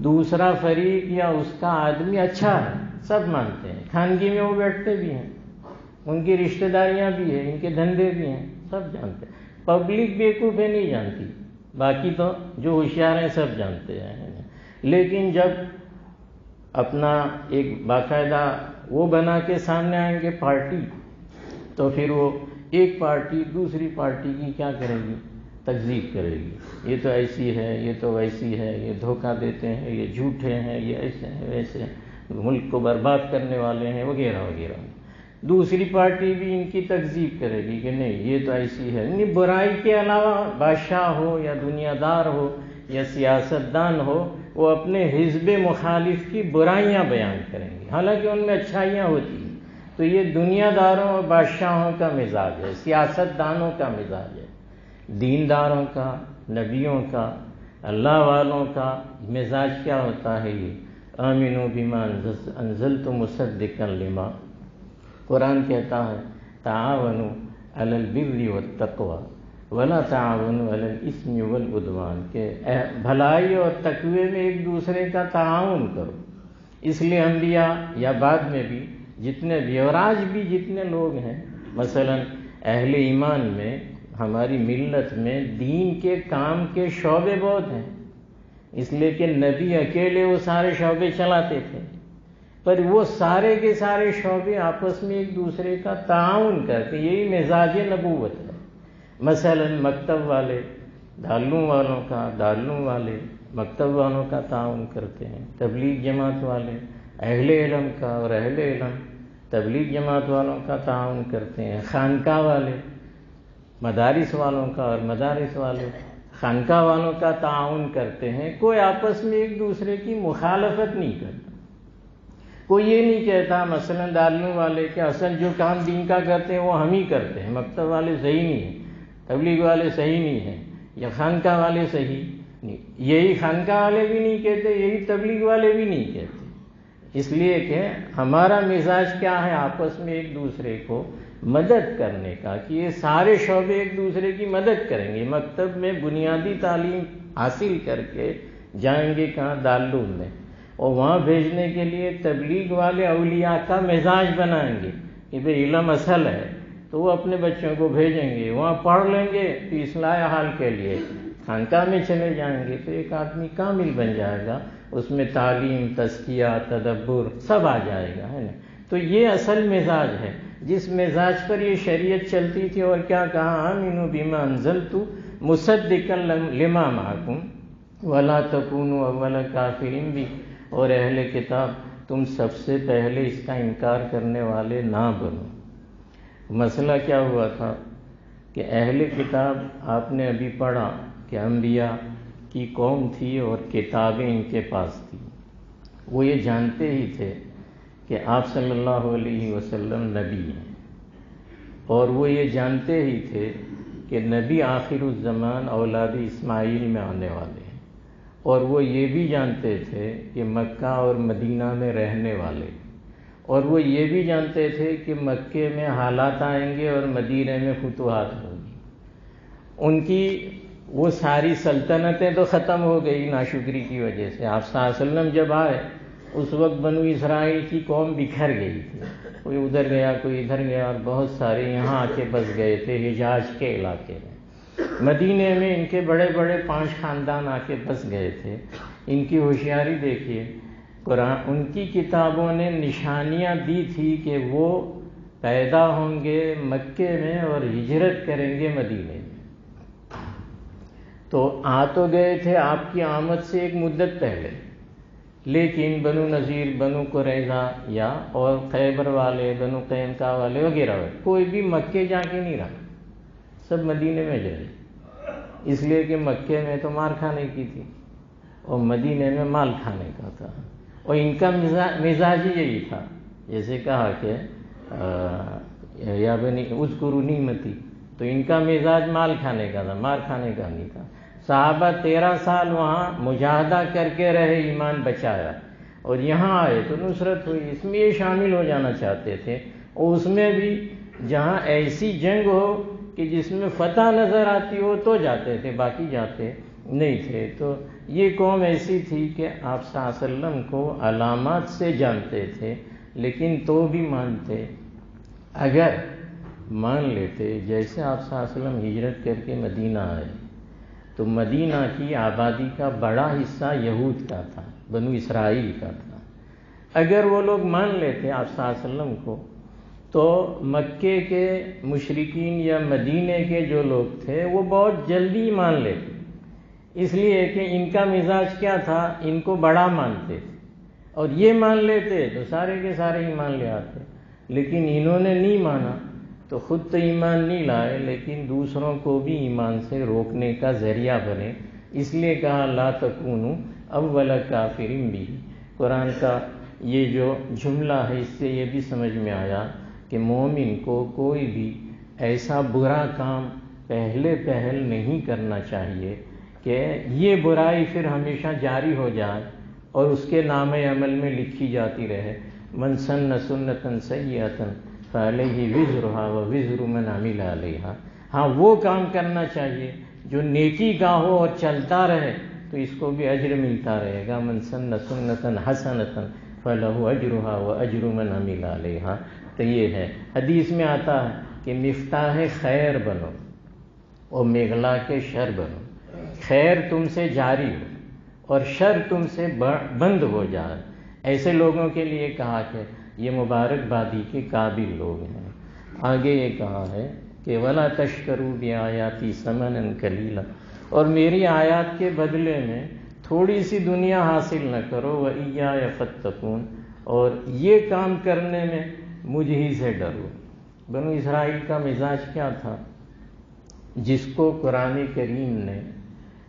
دوسرا فریق یا اس کا آدمی اچھا ہے، سب مانتے ہیں، خانگی میں وہ بیٹھتے بھی ہیں، ان کی رشتہ داریاں بھی ہیں، ان کے دھندے بھی ہیں، سب جانتے ہیں۔ پبلک بیوقوف ہے نہیں جانتی، باقی تو جو ہوشیار ہیں سب جانتے ہیں۔ لیکن جب اپنا ایک باقاعدہ وہ بنا کے سامنے آئیں گے پارٹی، تو پھر وہ ایک پارٹی دوسری پارٹی کی کیا کرے گی؟ تکذیب کرے گی۔ یہ تو ایسی ہے، یہ تو ویسی ہے، یہ دھوکہ دیتے ہیں، یہ جھوٹے ہیں، یہ ایسے ہیں ویسے ہیں، ملک کو برباد کرنے والے ہیں، وغیرہ وغیرہ۔ دوسری پارٹی بھی ان کی تکذیب کرے گی کہ نہیں یہ تو ایسی ہے۔ نہیں، برائی کے علاوہ بادشاہ ہو یا دنیا دار ہو یا سیاستدان ہو، وہ اپنے حزب مخالف کی برائیاں بیان کریں گے، حالانکہ ان میں اچھائیاں ہوتی ہیں۔ تو یہ دنیا داروں اور بادشاہوں کا مزاج ہے، سیاست دانوں کا مزاج ہے۔ دینداروں کا، نبیوں کا، اللہ والوں کا مزاج کیا ہوتا ہے؟ یہ آمنوا بما انزلت مصدقا لما، قرآن کہتا ہے تعاونوا علی البر والتقوی ولا تعاونوا علی الاثم والعدوان، کہ بھلائی اور تقوی میں ایک دوسرے کا تعاون کرو۔ اس لیے انبیاء یا بعد میں بھی جتنے بھی اور آج بھی جتنے لوگ ہیں، مثلا اہل ایمان میں، ہماری ملت میں دین کے کام کے شعبے بہت ہیں، اس لیے کہ نبی اکیلے وہ سارے شعبے چلاتے تھے، پر وہ سارے کے سارے شعبے آپس میں ایک دوسرے کا تعاون کرتے، یہی مزاج نبوت ہے۔ مثلا مکتب والے دارالعلوم والوں کا، دارالعلوم والے مکتب والوں کا تعاون کرتے ہیں، تبلیغ جماعت والے اہل علم کا اور اہل علم تبلیغ جماعت والوں کا تعاون کرتے ہیں، خانقاہ والے مدارس والوں کا اور مدارس والے خانقاہ والوں کا تعاون کرتے ہیں۔ کوئی آپس میں ایک دوسرے کی مخالفت نہیں کرتا، کوئی یہ نہیں کہتا مثلا دارالعلوم والے کہ اصل جو کام دین کا کرتے ہیں وہ ہم ہی کرتے ہیں، مکتب والے صحیح نہیں ہیں، تبلیغ والے صحیح نہیں ہیں، یا خانقاہ والے صحیح نہیں، یہی خانقاہ والے بھی نہیں کہتے، یہی تبلیغ والے بھی نہیں کہتے، اس لیے کہ ہمارا مزاج کیا ہے؟ آپس میں ایک دوسرے کو مدد کرنے کا، کہ یہ سارے شعبے ایک دوسرے کی مدد کریں گے۔ مکتب میں بنیادی تعلیم حاصل کر کے جائیں گے کہاں؟ دارالعلوم میں، اور وہاں بھیجنے کے لیے تبلیغ والے اولیاء کا مزاج بنائیں گے کہ بھئی علم اصل ہے، تو وہ اپنے بچوں کو بھیجیں گے، وہاں پڑھ لیں گے تو اصلاح حال کے لیے خانقاہ میں چلے جائیں گے، تو ایک آدمی کامل بن جائے گا، اس میں تعلیم، تزکیہ، تدبر سب آ جائے گا، ہے نا۔ تو یہ اصل مزاج ہے جس مزاج پر یہ شریعت چلتی تھی، اور کیا کہا؟ آمنوا بما انزلت مصدقا لما معکم ولا تکونوا اول کافر بہ، اور اہل کتاب تم سب سے پہلے اس کا انکار کرنے والے نہ بنو۔ مسئلہ کیا ہوا تھا کہ اہل کتاب آپ نے ابھی پڑھا کہ انبیاء کی قوم تھی اور کتابیں ان کے پاس تھیں، وہ یہ جانتے ہی تھے کہ آپ صلی اللہ علیہ وسلم نبی ہیں، اور وہ یہ جانتے ہی تھے کہ نبی آخر الزمان اولاد اسماعیل میں آنے والے ہیں، اور وہ یہ بھی جانتے تھے کہ مکہ اور مدینہ میں رہنے والے، اور وہ یہ بھی جانتے تھے کہ مکے میں حالات آئیں گے اور مدینہ میں فتوحات ہوگی۔ ان کی وہ ساری سلطنتیں تو ختم ہو گئی ناشکری کی وجہ سے۔ آپ صلی اللہ علیہ وسلم جب آئے اس وقت بنو اسرائیل کی قوم بکھر گئی تھی، کوئی ادھر گیا کوئی ادھر گیا، اور بہت سارے یہاں آ کے بس گئے تھے حجاز کے علاقے میں۔ مدینے میں ان کے بڑے بڑے 5 خاندان آ کے بس گئے تھے۔ ان کی ہوشیاری دیکھیے، قرآن ان کی کتابوں نے نشانیاں دی تھی کہ وہ پیدا ہوں گے مکے میں اور ہجرت کریں گے مدینے میں، تو آ تو گئے تھے آپ کی آمد سے ایک مدت پہلے، لیکن بنو نذیر، بنو قریظہ یا اور خیبر والے، بنو قینقاع والے وغیرہ کوئی بھی مکے جا کے نہیں رہا، سب مدینے میں گئے، اس لیے کہ مکے میں تو مار کھانے کی تھی اور مدینے میں مال کھانے کا تھا، اور ان کا مزاج ہی یہی تھا، جیسے کہا کہ یا بنی اذکروا نعمتی، تو ان کا مزاج مال کھانے کا تھا، مار کھانے کا نہیں تھا۔ صحابہ 13 سال وہاں مجاہدہ کر کے رہے، ایمان بچایا، اور یہاں آئے تو نصرت ہوئی، اس میں یہ شامل ہو جانا چاہتے تھے، اور اس میں بھی جہاں ایسی جنگ ہو کہ جس میں فتح نظر آتی ہو تو جاتے تھے، باقی جاتے نہیں تھے۔ تو یہ قوم ایسی تھی کہ آپ صلی اللہ علیہ وسلم کو علامات سے جانتے تھے، لیکن تو بھی مانتے، اگر مان لیتے، جیسے آپ صلی اللہ علیہ وسلم ہجرت کر کے مدینہ آئے تو مدینہ کی آبادی کا بڑا حصہ یہود کا تھا، بنو اسرائیل کا تھا، اگر وہ لوگ مان لیتے آپ صلی اللہ علیہ وسلم کو، تو مکے کے مشرکین یا مدینے کے جو لوگ تھے وہ بہت جلدی مان لیتے، اس لیے کہ ان کا مزاج کیا تھا، ان کو بڑا مانتے تھے، اور یہ مان لیتے تو سارے کے سارے ایمان لے آتے، لیکن انہوں نے نہیں مانا تو خود تو ایمان نہیں لائے، لیکن دوسروں کو بھی ایمان سے روکنے کا ذریعہ بنے، اس لیے کہا لا تکونوا اول کافر بہ۔ قرآن کا یہ جو جملہ ہے اس سے یہ بھی سمجھ میں آیا کہ مومن کو کوئی بھی ایسا برا کام پہلے نہیں کرنا چاہیے کہ یہ برائی پھر ہمیشہ جاری ہو جائے اور اس کے نام عمل میں لکھی جاتی رہے، من سن سنتا سیئۃ فعلیہ وزرھا ووزر من عمل علیہا۔ ہاں وہ کام کرنا چاہیے جو نیکی کا ہو اور چلتا رہے تو اس کو بھی اجر ملتا رہے گا، من سن سنتا حسنۃ فلہ اجرھا واجر من عمل علیہا۔ تو یہ ہے، حدیث میں آتا ہے کہ مفتاح خیر بنو اور میغلا کے شر بنو، خیر تم سے جاری ہو اور شر تم سے بند ہو جائے۔ ایسے لوگوں کے لیے کہا کہ یہ مبارک بادی کے قابل لوگ ہیں۔ آگے یہ کہا ہے کہ وَلَا تَشْتَرُوا بِآيَاتِي ثَمَنًا قَلِيلًا، اور میری آیات کے بدلے میں تھوڑی سی دنیا حاصل نہ کرو، وَإِيَّايَ فَاتَّقُونَ، اور یہ کام کرنے میں مجھ ہی سے ڈرو۔ بنو اسرائیل کا مزاج کیا تھا، جس کو قرآن کریم نے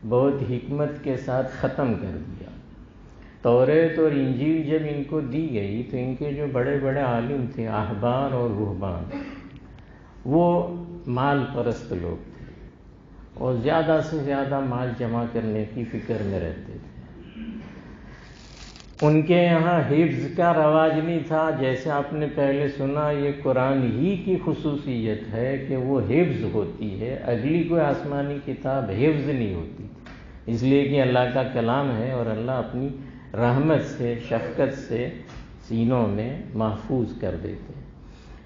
بہت حکمت کے ساتھ ختم کر دیا۔ توریت اور انجیل جب ان کو دی گئی تو ان کے جو بڑے بڑے عالم تھے، احبار اور رہبان، وہ مال پرست لوگ تھے اور زیادہ سے زیادہ مال جمع کرنے کی فکر میں رہتے تھے۔ ان کے یہاں حفظ کا رواج نہیں تھا، جیسے آپ نے پہلے سنا، یہ قرآن ہی کی خصوصیت ہے کہ وہ حفظ ہوتی ہے، اگلی کوئی آسمانی کتاب حفظ نہیں ہوتی، اس لیے کہ اللہ کا کلام ہے اور اللہ اپنی رحمت سے شفقت سے سینوں میں محفوظ کر دیتے۔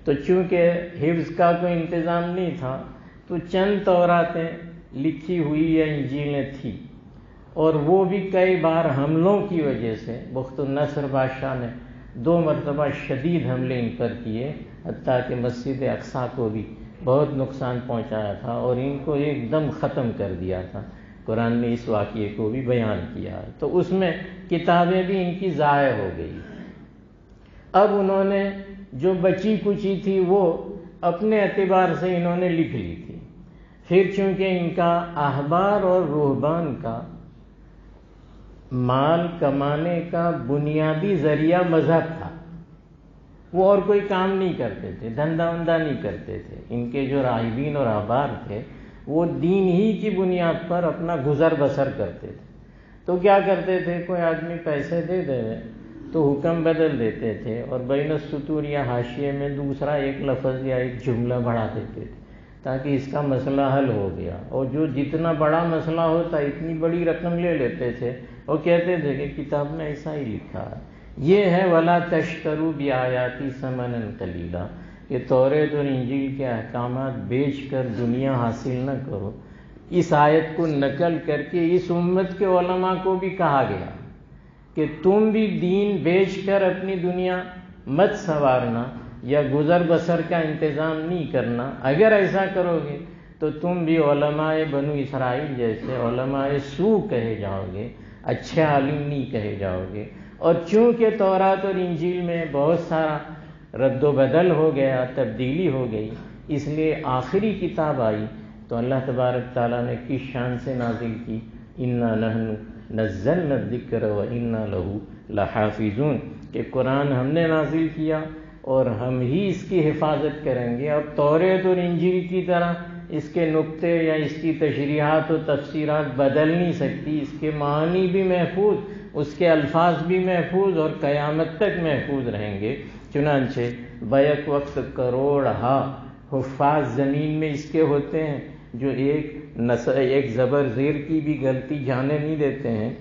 تو چونکہ حفظ کا کوئی انتظام نہیں تھا تو چند توراتیں لکھی ہوئی یا انجیلیں تھیں، اور وہ بھی کئی بار حملوں کی وجہ سے بخت النصر بادشاہ نے 2 مرتبہ شدید حملے ان پر کیے، حتیٰ کہ مسجد اقصیٰ کو بھی بہت نقصان پہنچایا تھا اور ان کو ایک دم ختم کر دیا تھا۔ قرآن نے اس واقعے کو بھی بیان کیا ہے، تو اس میں کتابیں بھی ان کی ضائع ہو گئی۔ اب انہوں نے جو بچی کچی تھی وہ اپنے اعتبار سے انہوں نے لکھ لی تھی، پھر چونکہ ان کا احبار اور رہبان کا مال کمانے کا بنیادی ذریعہ مذہب تھا، وہ اور کوئی کام نہیں کرتے تھے، دھندا وندہ نہیں کرتے تھے۔ ان کے جو راہبین اور احبار تھے وہ دین ہی کی بنیاد پر اپنا گزر بسر کرتے تھے۔ تو کیا کرتے تھے، کوئی آدمی پیسے دے دے تو حکم بدل دیتے تھے اور بین السطور یا حاشیے میں دوسرا ایک لفظ یا ایک جملہ بڑھا دیتے تھے تاکہ اس کا مسئلہ حل ہو گیا، اور جو جتنا بڑا مسئلہ ہوتا اتنی بڑی رقم لے لیتے تھے اور کہتے تھے کہ کتاب میں ایسا ہی لکھا ہے۔ یہ ہے وَلَا تَشْتَرُوا بِآيَاتِي ثَمَنًا قَلِيلًا، کہ توریت اور انجیل کے احکامات بیچ کر دنیا حاصل نہ کرو۔ اس آیت کو نقل کر کے اس امت کے علماء کو بھی کہا گیا کہ تم بھی دین بیچ کر اپنی دنیا مت سنوارنا یا گزر بسر کا انتظام نہیں کرنا۔ اگر ایسا کرو گے تو تم بھی علماء بنو اسرائیل جیسے علماء سوء کہے جاؤ گے، اچھے عالم نہیں کہے جاؤ گے۔ اور چونکہ تورات اور انجیل میں بہت سارا رد و بدل ہو گیا، تبدیلی ہو گئی، اس لیے آخری کتاب آئی تو اللہ تبارک تعالیٰ نے کس شان سے نازل کی، اِنَّا نَحْنُ نَزَّلْنَا الذِّكْرَ وَإِنَّا لَهُ لَحَافِظُونَ، کہ قرآن ہم نے نازل کیا اور ہم ہی اس کی حفاظت کریں گے۔ اب توریت اور انجیل کی طرح اس کے نقطے یا اس کی تشریحات و تفسیرات بدل نہیں سکتی، اس کے معنی بھی محفوظ، اس کے الفاظ بھی محفوظ اور قیامت تک محفوظ رہیں گے۔ چنانچہ بیک وقت کروڑہا حفاظ زمین میں اس کے ہوتے ہیں جو ایک زبر زیر کی بھی غلطی جانے نہیں دیتے ہیں،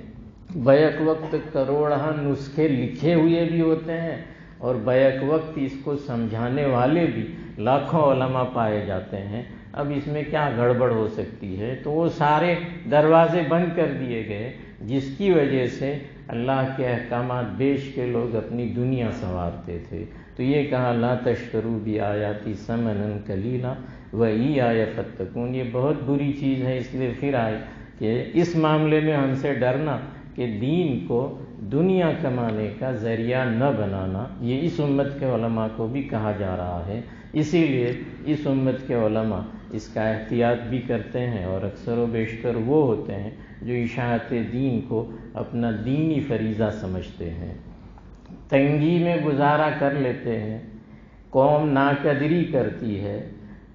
بیک وقت کروڑہا نسخے لکھے ہوئے بھی ہوتے ہیں، اور بیک وقت اس کو سمجھانے والے بھی لاکھوں علماء پائے جاتے ہیں۔ اب اس میں کیا گڑبڑ ہو سکتی ہے؟ تو وہ سارے دروازے بند کر دیے گئے جس کی وجہ سے اللہ کے احکامات بیچ کے لوگ اپنی دنیا سنوارتے تھے۔ تو یہ کہا لا تشتروا بآیاتی ثمنا قلیلا وإیایا فاتقون، یہ بہت بری چیز ہے، اس لیے پھر آئے کہ اس معاملے میں ہم سے ڈرنا کہ دین کو دنیا کمانے کا ذریعہ نہ بنانا۔ یہ اس امت کے علماء کو بھی کہا جا رہا ہے، اسی لیے اس امت کے علماء اس کا احتیاط بھی کرتے ہیں، اور اکثر و بیشتر وہ ہوتے ہیں جو اشاعت دین کو اپنا دینی فریضہ سمجھتے ہیں، تنگی میں گزارا کر لیتے ہیں، قوم ناقدری کرتی ہے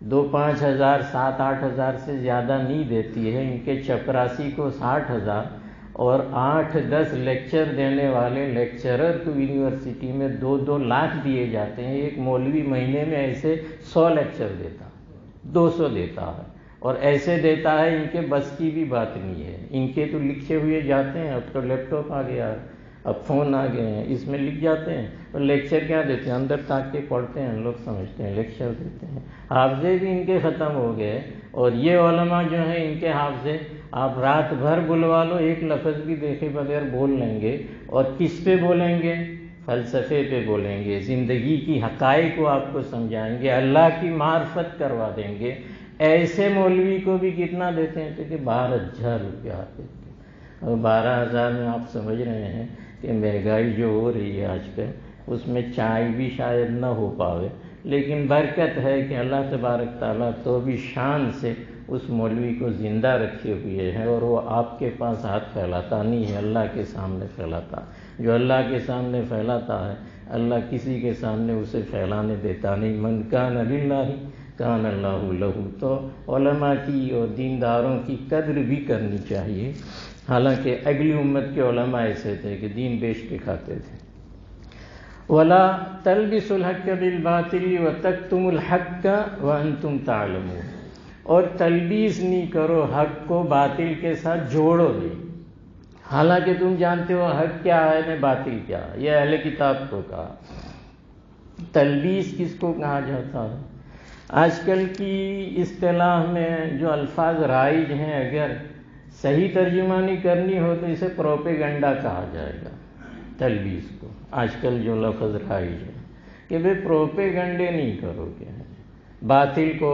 5 ہزار 7 8 ہزار سے زیادہ نہیں دیتی ہے. ان کے چپراسی کو 60 ہزار اور 8 10 لیکچر دینے والے لیکچرر کو یونیورسٹی میں 2 لاکھ دیے جاتے ہیں. ایک مولوی مہینے میں ایسے 100 لیکچر دیتا ہے، 200 دیتا ہے، اور ایسے دیتا ہے ان کے بس کی بھی بات نہیں ہے. ان کے تو لکھے ہوئے جاتے ہیں. اب تو لیپ ٹاپ آ گیا ہے، اب فون آ گئے ہیں، اس میں لکھ جاتے ہیں. اور لیکچر کیا دیتے ہیں؟ اندر تاک کے پڑھتے ہیں، لوگ سمجھتے ہیں لیکچر دیتے ہیں. حافظے بھی ان کے ختم ہو گئے. اور یہ علماء جو ہیں ان کے حافظے آپ رات بھر بلوا لو، ایک لفظ بھی دیکھے بغیر بول لیں گے. اور کس پہ بولیں گے؟ فلسفے پہ بولیں گے، زندگی کی حقائق کو آپ کو سمجھائیں گے، اللہ کی معرفت کروا دیں گے. ایسے مولوی کو بھی کتنا دیتے ہیں؟ کہ 12,000 روپیہ دیتے ہیں. اور 12,000 میں آپ سمجھ رہے ہیں کہ مہنگائی جو ہو رہی ہے آج کل، اس میں چائے بھی شاید نہ ہو پاوے. لیکن برکت ہے کہ اللہ تبارک تعالیٰ تو بھی شان سے اس مولوی کو زندہ رکھے ہوئے ہیں، اور وہ آپ کے پاس ہاتھ پھیلاتا نہیں ہے، اللہ کے سامنے پھیلاتا. جو اللہ کے سامنے پھیلاتا ہے، اللہ کسی کے سامنے اسے پھیلانے دیتا نہیں. من کان للہ کان اللہ لہ. تو علماء کی اور دینداروں کی قدر بھی کرنی چاہیے. حالانکہ اگلی امت کے علماء ایسے تھے کہ دین بیچ کے کھاتے تھے. وَلَا تَلْبِسُوا الْحَقَّ بِالْبَاطِلِ وَتَكْتُمُوا الْحَقَّ وَأَنْتُمْ تَعْلَمُونَ. اور تلبیس نہیں کرو، حق کو باطل کے ساتھ جوڑو نہیں، حالانکہ تم جانتے ہو حق کیا ہے نے باطل کیا ہے. یہ اہل کتاب کو کہا. تلبیس کس کو کہا جاتا ہے؟ آج کل کی اصطلاح میں جو الفاظ رائج ہیں، اگر صحیح ترجمہ نہیں کرنی ہو تو اسے پروپیگنڈا کہا جائے گا. تلبیس کو آج کل جو لفظ رائج ہے کہ بھئی پروپیگنڈے نہیں کرو گے، باطل کو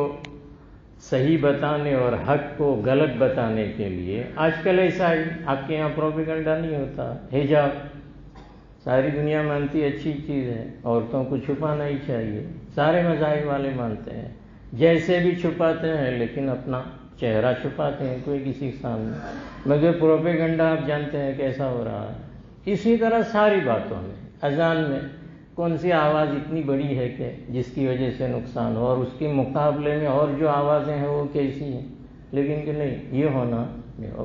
صحیح بتانے اور حق کو غلط بتانے کے لیے. آج کل ایسا ہی، آپ کے یہاں پروپیگنڈا نہیں ہوتا. حجاب ساری دنیا مانتی ہے اچھی چیز ہے، عورتوں کو چھپانا ہی چاہیے، سارے مذاہب والے مانتے ہیں. جیسے بھی چھپاتے ہیں لیکن اپنا چہرہ چھپاتے ہیں، کوئی کسی کے سامنے. مگر پروپیگنڈا آپ جانتے ہیں کیسا ہو رہا ہے. اسی طرح ساری باتوں میں، اذان میں کون سی آواز اتنی بڑی ہے کہ جس کی وجہ سے نقصان ہو، اور اس کے مقابلے میں اور جو آوازیں ہیں وہ کیسی ہیں. لیکن کہ نہیں یہ ہونا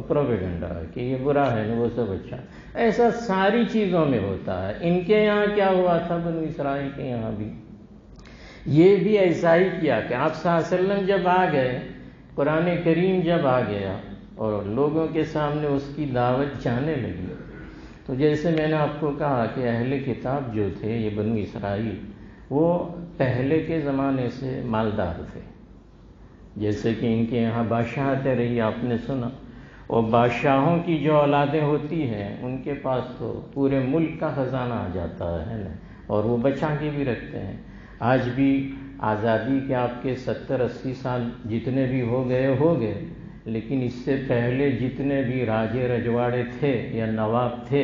پروپیگنڈا ہے کہ یہ برا ہے وہ سب اچھا. ایسا ساری چیزوں میں ہوتا ہے. ان کے یہاں کیا ہوا تھا؟ بنو اسرائیل کے یہاں بھی یہ بھی ایسا ہی کیا کہ آپ صلی اللہ علیہ وسلم جب آ گئے، قرآن کریم جب آ گیا اور لوگوں کے سامنے اس کی دعوت جانے لگی، تو جیسے میں نے آپ کو کہا کہ اہل کتاب جو تھے یہ بنو اسرائیل، وہ پہلے کے زمانے سے مالدار تھے. جیسے کہ ان کے یہاں بادشاہتیں رہی، آپ نے سنا. اور بادشاہوں کی جو اولادیں ہوتی ہیں ان کے پاس تو پورے ملک کا خزانہ آ جاتا ہے نا، اور وہ بچا کے بھی رکھتے ہیں. آج بھی آزادی کے آپ کے 70-80 سال جتنے بھی ہو گئے، لیکن اس سے پہلے جتنے بھی راجے رجواڑے تھے یا نواب تھے،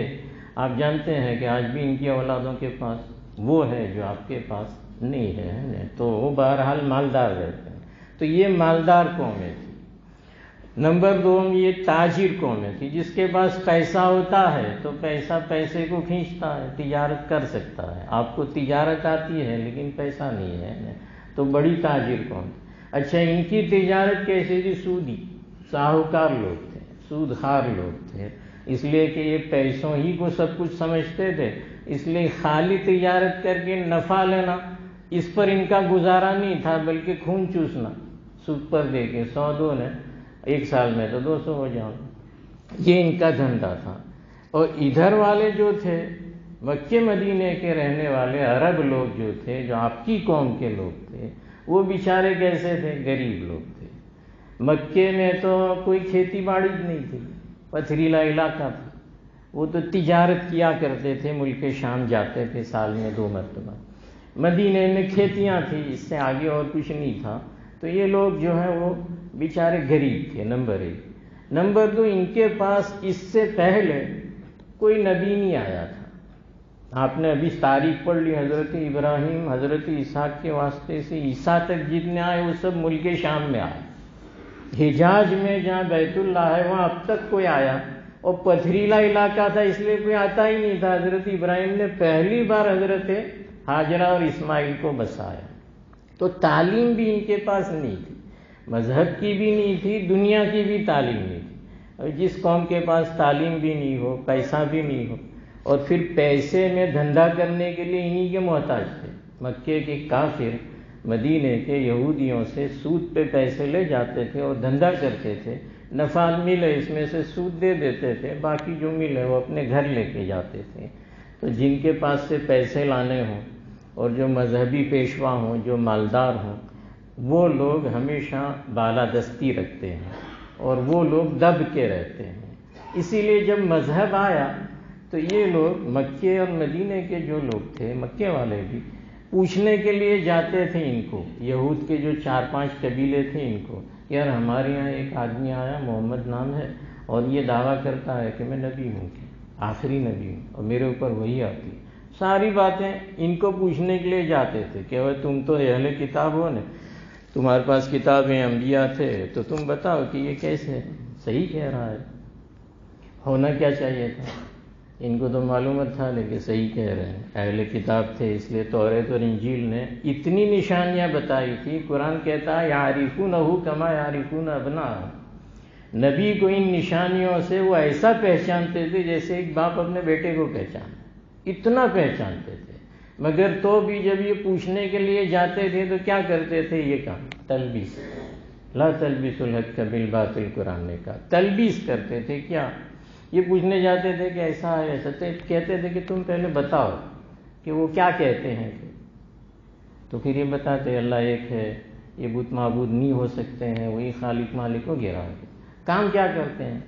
آپ جانتے ہیں کہ آج بھی ان کی اولادوں کے پاس وہ ہے جو آپ کے پاس نہیں ہے. تو وہ بہرحال مالدار رہتے ہیں. تو یہ مالدار قومیں تھی. نمبر 2 یہ تاجر قومیں تھی. جس کے پاس پیسہ ہوتا ہے تو پیسے کو کھینچتا ہے، تجارت کر سکتا ہے. آپ کو تجارت آتی ہے لیکن پیسہ نہیں ہے تو بڑی تاجر قوم. اچھا، ان کی تجارت کیسے تھی؟ سودی ساہوکار لوگ تھے، سود خار لوگ تھے. اس لیے کہ یہ پیسوں ہی کو سب کچھ سمجھتے تھے، اس لیے خالی تجارت کر کے نفع لینا اس پر ان کا گزارا نہیں تھا، بلکہ خون چوسنا. سود پر دے کے 100 دو نے، ایک سال میں تو 200 ہو جاؤ. یہ ان کا دھندا تھا. اور ادھر والے جو تھے مکے مدینے کے رہنے والے عرب لوگ جو تھے، جو آپ کی قوم کے لوگ تھے، وہ بیچارے کیسے تھے؟ غریب لوگ تھے. مکے میں تو کوئی کھیتی باڑی نہیں تھی، پتھریلا علاقہ تھا. وہ تو تجارت کیا کرتے تھے، ملک شام جاتے تھے سال میں 2 مرتبہ. مدینے میں کھیتیاں تھیں، اس سے آگے اور کچھ نہیں تھا. تو یہ لوگ جو ہیں وہ بیچارے غریب تھے. نمبر 1. نمبر 2، ان کے پاس اس سے پہلے کوئی نبی نہیں آیا تھا. آپ نے ابھی تاریخ پڑھ لی، حضرت ابراہیم حضرت اسحاق کے واسطے سے عیسیٰ تک جتنے آئے وہ سب ملک شام میں آئے. حجاز میں جہاں بیت اللہ ہے وہاں اب تک کوئی آیا، اور پتھریلا علاقہ تھا اس لیے کوئی آتا ہی نہیں تھا. حضرت ابراہیم نے پہلی بار حضرت ہاجرہ اور اسماعیل کو بسایا. تو تعلیم بھی ان کے پاس نہیں تھی، مذہب کی بھی نہیں تھی، دنیا کی بھی تعلیم نہیں تھی۔ اور جس قوم کے پاس تعلیم بھی نہیں ہو، پیسہ بھی نہیں ہو، اور پھر پیسے میں دھندا کرنے کے لیے انہی کے محتاج تھے۔ مکے کے کافر مدینے کے یہودیوں سے سود پہ پیسے لے جاتے تھے اور دھندا کرتے تھے، نفع ملے اس میں سے سود دے دیتے تھے، باقی جو ملے وہ اپنے گھر لے کے جاتے تھے۔ تو جن کے پاس سے پیسے لانے ہوں اور جو مذہبی پیشوا ہوں، جو مالدار ہوں، وہ لوگ ہمیشہ بالادستی رکھتے ہیں اور وہ لوگ دب کے رہتے ہیں۔ اسی لیے جب مذہب آیا تو یہ لوگ مکے اور مدینے کے جو لوگ تھے، مکے والے بھی پوچھنے کے لیے جاتے تھے ان کو، یہود کے جو 4-5 قبیلے تھے ان کو، یار ہمارے یہاں ایک آدمی آیا، محمد نام ہے، اور یہ دعویٰ کرتا ہے کہ میں نبی ہوں، کہ آخری نبی ہوں اور میرے اوپر وہی آتی ہے۔ ساری باتیں ان کو پوچھنے کے لیے جاتے تھے کہ وہ تم تو اہل کتاب ہو نا، تمہارے پاس کتابیں انبیاء تھے، تو تم بتاؤ کہ یہ کیسے ہے، صحیح کہہ رہا ہے، ہونا کیا چاہیے تھا۔ ان کو تو معلومات تھا لیکن صحیح کہہ رہے ہیں، اہل کتاب تھے، اس لیے توریت اور انجیل نے اتنی نشانیاں بتائی تھی۔ قرآن کہتا ہے یعرفونہ کما یعرفون ابناءہم، نبی کو ان نشانیوں سے وہ ایسا پہچانتے تھے جیسے ایک باپ اپنے بیٹے کو پہچانا، اتنا پہچانتے تھے۔ مگر تو بھی جب یہ پوچھنے کے لیے جاتے تھے تو کیا کرتے تھے، یہ کام تلبیس، لا تلبسوا الحق بالباطل، قرآن نے کہا تلبیس کرتے تھے۔ کیا یہ پوچھنے جاتے تھے کہ ایسا ہے ایسا، کہتے تھے کہ تم پہلے بتاؤ کہ وہ کیا کہتے ہیں، تو پھر یہ بتاتے اللہ ایک ہے، یہ بت معبود نہیں ہو سکتے ہیں، وہی خالق مالک وغیرہ۔ کام کیا کرتے ہیں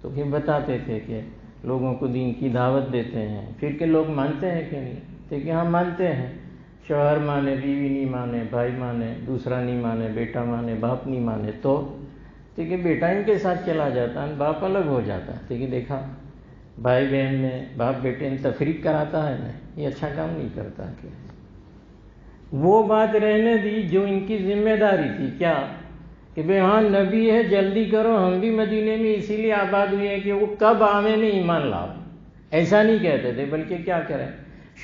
تو پھر بتاتے تھے کہ لوگوں کو دین کی دعوت دیتے ہیں۔ پھر کہ لوگ مانتے ہیں کہ نہیں، تو کہ ہم مانتے ہیں، شوہر مانے، بیوی نہیں مانے، بھائی مانے، دوسرا نہیں مانے، بیٹا مانے، باپ نہیں مانے، تو کہ بیٹا ان کے ساتھ چلا جاتا ہے، باپ الگ ہو جاتا ہے۔ کہ دیکھا بھائی بہن میں باپ بیٹے میں تفریق کراتا ہے نا، یہ اچھا کام نہیں کرتا۔ کہ وہ بات رہنے دی جو ان کی ذمہ داری تھی، کیا کہ بھئی ہاں نبی ہے، جلدی کرو، ہم بھی مدینے میں اسی لیے آباد ہوئے ہیں کہ وہ کب آمیں میں ایمان لاؤ، ایسا نہیں کہتے تھے، بلکہ کیا کریں،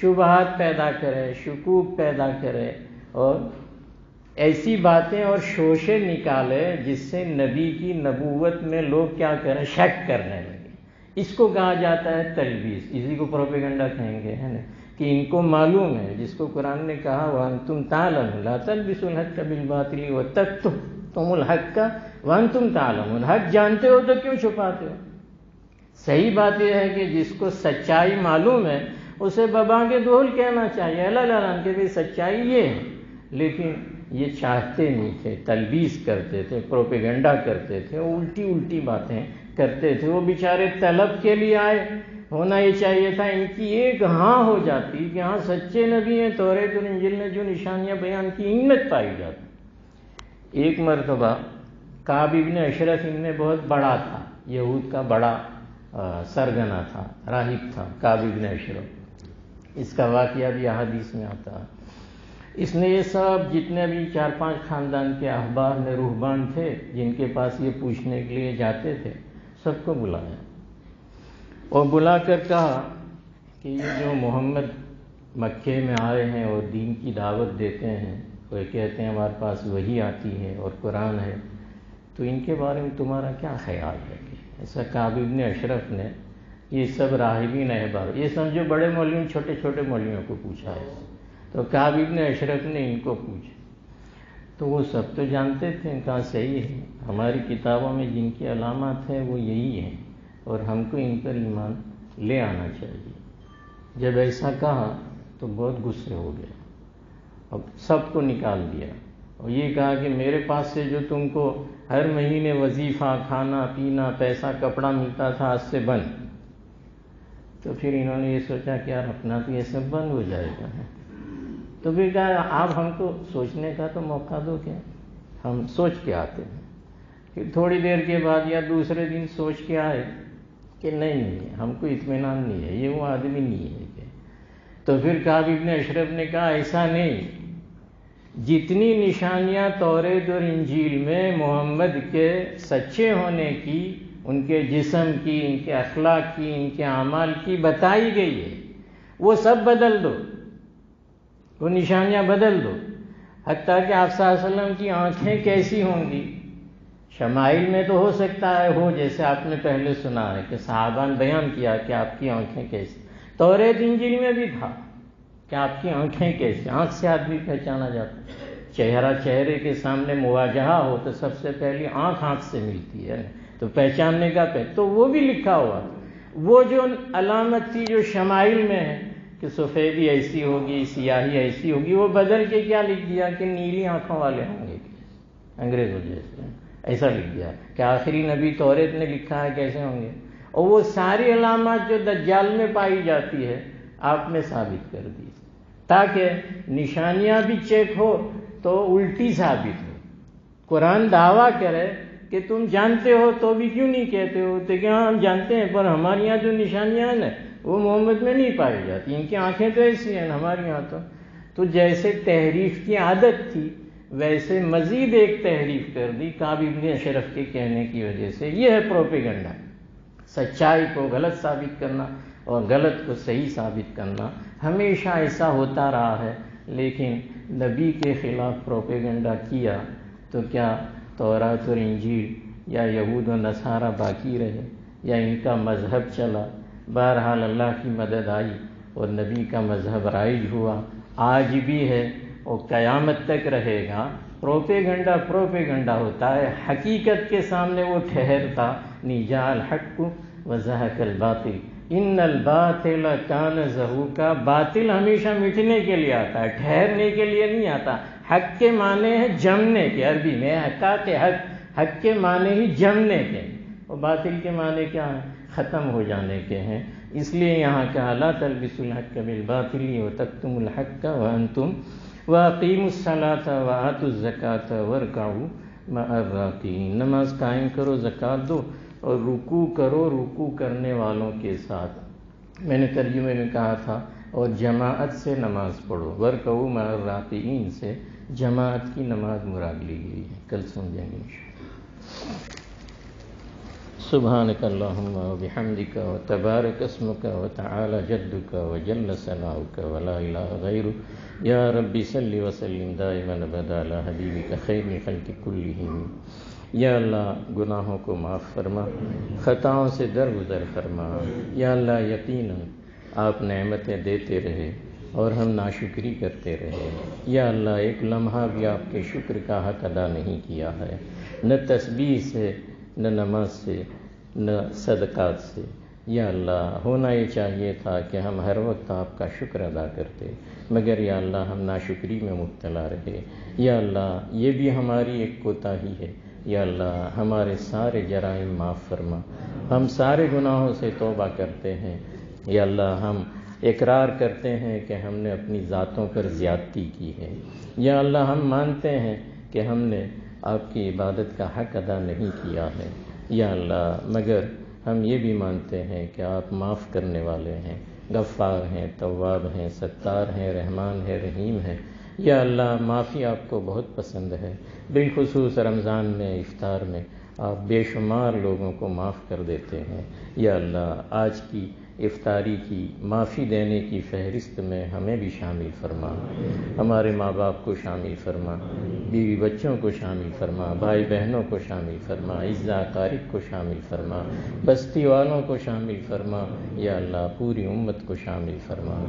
شبہات پیدا کرے، شکوک پیدا کرے اور ایسی باتیں اور شوشے نکالے جس سے نبی کی نبوت میں لوگ کیا کریں، شک کرنے لگے۔ اس کو کہا جاتا ہے تلبیس، اسی کو پروپیگنڈا کہیں گے، ہے نا، کہ ان کو معلوم ہے، جس کو قرآن نے کہا وَأَنْتُمْ تَعْلَمُونَ لَا تَلْبِسُوا الْحَقَّ بِالْبَاطِلِ وَتَكْتُمُوا الْحَقَّ وَأَنْتُمْ تَعْلَمُونَ، حق جانتے ہو تو کیوں چھپاتے ہو۔ صحیح بات یہ ہے کہ جس کو سچائی معلوم ہے اسے ببانگ دول کہنا چاہیے، اللہ اعلان کہ سچائی یہ ہے، لیکن یہ چاہتے نہیں تھے، تلبیس کرتے تھے، پروپیگنڈا کرتے تھے، الٹی الٹی باتیں کرتے تھے۔ وہ بیچارے طلب کے لیے آئے، ہونا یہ چاہیے تھا ان کی ایک ہاں ہو جاتی کہ ہاں سچے نبی ہیں، توریت اور انجیل نے جو نشانیاں بیان کی ان میں پائی جاتی۔ ایک مرتبہ کعب ابن اشرف ان میں بہت بڑا تھا، یہود کا بڑا سرگنا تھا، راہب تھا کعب ابن اشرف، اس کا واقعہ بھی احادیث میں آتا ہے۔ اس نے یہ سب جتنے بھی 4-5 خاندان کے احبار میں رہبان تھے جن کے پاس یہ پوچھنے کے لیے جاتے تھے، سب کو بلایا اور بلا کر کہا کہ یہ جو محمد مکے میں آئے ہیں اور دین کی دعوت دیتے ہیں، وہ کہتے ہیں ہمارے پاس وحی آتی ہے اور قرآن ہے، تو ان کے بارے میں تمہارا کیا خیال ہے۔ ایسا کعب ابن اشرف نے یہ سب راہبین احبار، یہ سمجھو بڑے مولویوں چھوٹے چھوٹے مولویوں کو پوچھا ہے، تو کعب ابن اشرف نے ان کو پوچھا، تو وہ سب تو جانتے تھے، کہا صحیح ہے، ہماری کتابوں میں جن کی علامات ہیں وہ یہی ہیں اور ہم کو ان پر ایمان لے آنا چاہیے۔ جب ایسا کہا تو بہت غصے ہو گیا، اب سب کو نکال دیا اور یہ کہا کہ میرے پاس سے جو تم کو ہر مہینے وظیفہ، کھانا پینا، پیسہ، کپڑا ملتا تھا، آج سے بند۔ تو پھر انہوں نے یہ سوچا کہ یار اپنا تو یہ سب بند ہو جائے گا، تو پھر کہا آپ ہم کو سوچنے کا تو موقع دو، کہ ہم سوچ کے آتے ہیں۔ پھر تھوڑی دیر کے بعد یا دوسرے دن سوچ کے آئے کہ نہیں ہم کو اطمینان نہیں ہے، یہ وہ آدمی نہیں ہے۔ تو پھر کعب ابن اشرف نے کہا ایسا نہیں، جتنی نشانیاں توریت اور انجیل میں محمد کے سچے ہونے کی، ان کے جسم کی، ان کے اخلاق کی، ان کے اعمال کی بتائی گئی ہے، وہ سب بدل دو، وہ نشانیاں بدل دو، حتیٰ کہ آپ صلی اللہ علیہ وسلم کی آنکھیں کیسی ہوں گی، شمائل میں تو ہو سکتا ہے ہو، جیسے آپ نے پہلے سنا ہے کہ صحابہ نے بیان کیا کہ آپ کی آنکھیں کیسی، توریت انجیل میں بھی تھا کہ آپ کی آنکھیں کیسی، آنکھ سے آدمی پہچانا جاتا ہے، چہرہ چہرے کے سامنے مواجہہ ہو تو سب سے پہلی آنکھ سے ملتی ہے تو پہچاننے کا تو وہ بھی لکھا ہوا، وہ جو علامت تھی جو شمائل میں ہے کہ سفیدی ایسی ہوگی، سیاہی ایسی ہوگی، وہ بدل کے کیا لکھ دیا کہ نیلی آنکھوں والے ہوں گے، انگریزوں جیسے ایسا لکھ دیا کہ آخری نبی توریت نے لکھا ہے کیسے ہوں گے، اور وہ ساری علامات جو دجال میں پائی جاتی ہے آپ نے ثابت کر دی، تاکہ نشانیاں بھی چیک ہو تو الٹی ثابت ہو۔ قرآن دعویٰ کرے کہ تم جانتے ہو تو بھی کیوں نہیں کہتے ہو، تو کیا ہم جانتے ہیں پر ہمارے یہاں جو نشانیاں ہیں نا وہ محمد میں نہیں پائی جاتی، ان کی آنکھیں تو ایسی ہیں ہمارے یہاں تو جیسے تحریف کی عادت تھی ویسے مزید ایک تحریف کر دی کعب بن اشرف کے کہنے کی وجہ سے۔ یہ ہے پروپیگنڈا، سچائی کو غلط ثابت کرنا اور غلط کو صحیح ثابت کرنا، ہمیشہ ایسا ہوتا رہا ہے۔ لیکن نبی کے خلاف پروپیگنڈا کیا تو کیا تورات اور انجیل یا یہود و نصارہ باقی رہے یا ان کا مذہب چلا؟ بہرحال اللہ کی مدد آئی اور نبی کا مذہب رائج ہوا، آج بھی ہے اور قیامت تک رہے گا۔ پروپیگنڈا ہوتا ہے، حقیقت کے سامنے وہ ٹھہرتا، نیجا الحق وزہق الباطل ان الباطل کان زہوقا، باطل ہمیشہ مٹنے کے لیے آتا ہے، ٹھہرنے کے لیے نہیں آتا۔ حق کے معنی ہے جمنے کے، عربی میں حقاق حق کے معنی ہی جمنے کے، اور باطل کے معنی کیا ہے؟ ختم ہو جانے کے ہیں۔ اس لیے یہاں کہا لا تلبسوا الحق بالباطل وتکتموا الحق وانتم واقیموا الصلاة وآتوا الزکاة وارکعوا مع الراکعین، نماز قائم کرو، زکوٰۃ دو اور رکوع کرو رکوع کرنے والوں کے ساتھ۔ میں نے ترجمے میں کہا تھا اور جماعت سے نماز پڑھو، وارکعوا مع الراکعین سے جماعت کی نماز مراد لی گئی ہے، کل سمجھیں گے انشاءاللہ۔ سبحانک اللہم وبحمدک وتبارک اسمک وتعالی جدک وجل ثناؤک ولا الہ غیرک، یا رب صلی وسلم دائما ابدا علی حبیبک خیر الخلق کلہم۔ یا اللہ گناہوں کو معاف فرما، خطاؤں سے درگزر فرما۔ یا اللہ یقیناً آپ نعمتیں دیتے رہے اور ہم ناشکری کرتے رہے۔ یا اللہ ایک لمحہ بھی آپ کے شکر کا حق ادا نہیں کیا ہے، نہ تسبیح سے، نہ نماز سے، نہ صدقات سے۔ یا اللہ ہونا یہ چاہیے تھا کہ ہم ہر وقت آپ کا شکر ادا کرتے، مگر یا اللہ ہم ناشکری میں مبتلا رہے۔ یا اللہ یہ بھی ہماری ایک کوتاہی ہے، یا اللہ ہمارے سارے جرائم معاف فرما، ہم سارے گناہوں سے توبہ کرتے ہیں۔ یا اللہ ہم اقرار کرتے ہیں کہ ہم نے اپنی ذاتوں پر زیادتی کی ہے۔ یا اللہ ہم مانتے ہیں کہ ہم نے آپ کی عبادت کا حق ادا نہیں کیا ہے۔ یا اللہ مگر ہم یہ بھی مانتے ہیں کہ آپ معاف کرنے والے ہیں، غفار ہیں، تواب ہیں، ستار ہیں، رحمان ہیں، رحیم ہیں۔ یا اللہ معافی آپ کو بہت پسند ہے، بالخصوص رمضان میں افطار میں آپ بے شمار لوگوں کو معاف کر دیتے ہیں۔ یا اللہ آج کی افطاری کی معافی دینے کی فہرست میں ہمیں بھی شامل فرما، ہمارے ماں باپ کو شامل فرما، بیوی بچوں کو شامل فرما، بھائی بہنوں کو شامل فرما، اعزا اقارب کو شامل فرما، بستی والوں کو شامل فرما۔ یا اللہ پوری امت کو شامل فرما،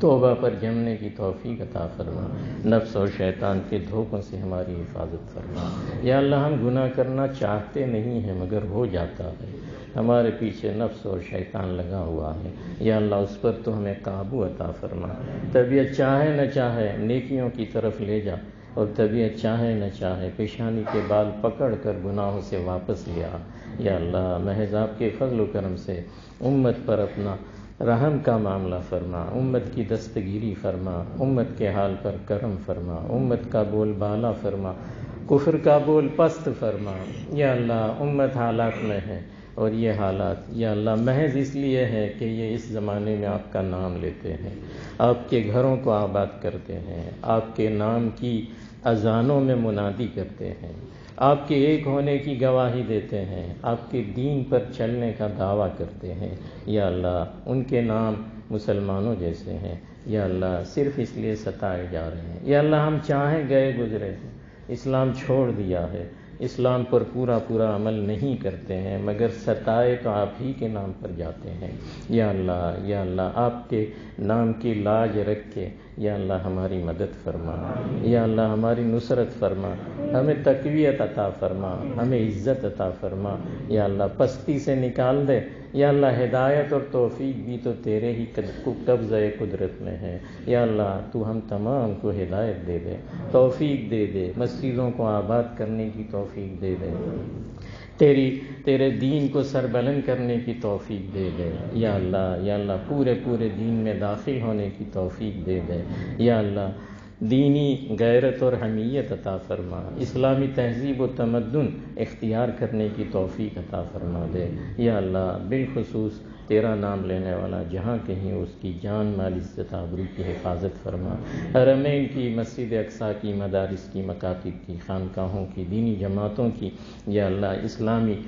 توبہ پر جمنے کی توفیق عطا فرما، نفس اور شیطان کے دھوکوں سے ہماری حفاظت فرما۔ یا اللہ ہم گناہ کرنا چاہتے نہیں ہیں مگر ہو جاتا ہے، ہمارے پیچھے نفس اور شیطان لگا ہوا ہے۔ یا اللہ اس پر تو ہمیں قابو عطا فرما، طبیعت چاہے نہ چاہے نیکیوں کی طرف لے جا، اور طبیعت چاہے نہ چاہے پیشانی کے بال پکڑ کر گناہوں سے واپس لے آ۔ یا اللہ محض آپ کے فضل و کرم سے امت پر اپنا رحم کا معاملہ فرما، امت کی دستگیری فرما، امت کے حال پر کرم فرما، امت کا بول بالا فرما، کفر کا بول پست فرما۔ یا اللہ امت حالات میں ہے اور یہ حالات یا اللہ محض اس لیے ہے کہ یہ اس زمانے میں آپ کا نام لیتے ہیں، آپ کے گھروں کو آباد کرتے ہیں، آپ کے نام کی اذانوں میں منادی کرتے ہیں، آپ کے ایک ہونے کی گواہی دیتے ہیں، آپ کے دین پر چلنے کا دعویٰ کرتے ہیں۔ یا اللہ ان کے نام مسلمانوں جیسے ہیں، یا اللہ صرف اس لیے ستائے جا رہے ہیں. یا اللہ ہم چاہیں گئے گزرے ہیں، اسلام چھوڑ دیا ہے، اسلام پر پورا عمل نہیں کرتے ہیں، مگر ستائے تو آپ ہی کے نام پر جاتے ہیں. یا اللہ آپ کے نام کی لاج رکھ کے یا اللہ ہماری مدد فرما، یا اللہ ہماری نصرت فرما، ہمیں تقویت عطا فرما، ہمیں عزت عطا فرما. یا اللہ پستی سے نکال دے. یا اللہ ہدایت اور توفیق بھی تو تیرے ہی قبضہ قدرت میں ہے. یا اللہ تو ہم تمام کو ہدایت دے دے، توفیق دے دے، مسجدوں کو آباد کرنے کی توفیق دے دے، تیرے دین کو سربلند کرنے کی توفیق دے دے. یا اللہ پورے دین میں داخل ہونے کی توفیق دے دے. یا اللہ دینی غیرت اور حمیت عطا فرما، اسلامی تہذیب و تمدن اختیار کرنے کی توفیق عطا فرما دے. یا اللہ بالخصوص تیرا نام لینے والا جہاں کہیں اس کی جان مال عزت آبرو کی حفاظت فرما. حرمین کی، مسجد اقصیٰ کی، مدارس کی، مکاتب کی، خانقاہوں کی، دینی جماعتوں کی، یا اللہ اسلامی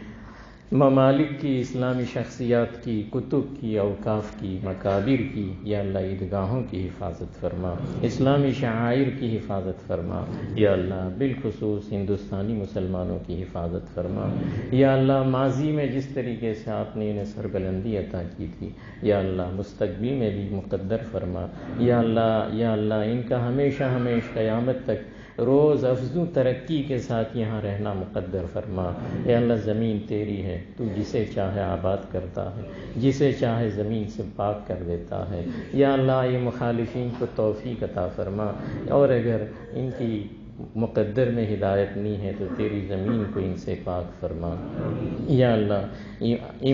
ممالک کی، اسلامی شخصیات کی، کتب کی، اوقاف کی، مقابر کی، یا اللہ عیدگاہوں کی حفاظت فرما، اسلامی شعائر کی حفاظت فرما. یا اللہ بالخصوص ہندوستانی مسلمانوں کی حفاظت فرما. یا اللہ ماضی میں جس طریقے سے آپ نے انہیں سربلندی عطا کی تھی، یا اللہ مستقبل میں بھی مقدر فرما. یا اللہ ان کا ہمیشہ قیامت تک روز افزوں ترقی کے ساتھ یہاں رہنا مقدر فرما. یا اللہ زمین تیری ہے، تو جسے چاہے آباد کرتا ہے، جسے چاہے زمین سے پاک کر دیتا ہے. یا اللہ یہ مخالفین کو توفیق عطا فرما، اور اگر ان کی مقدر میں ہدایت نہیں ہے تو تیری زمین کو ان سے پاک فرما. یا اللہ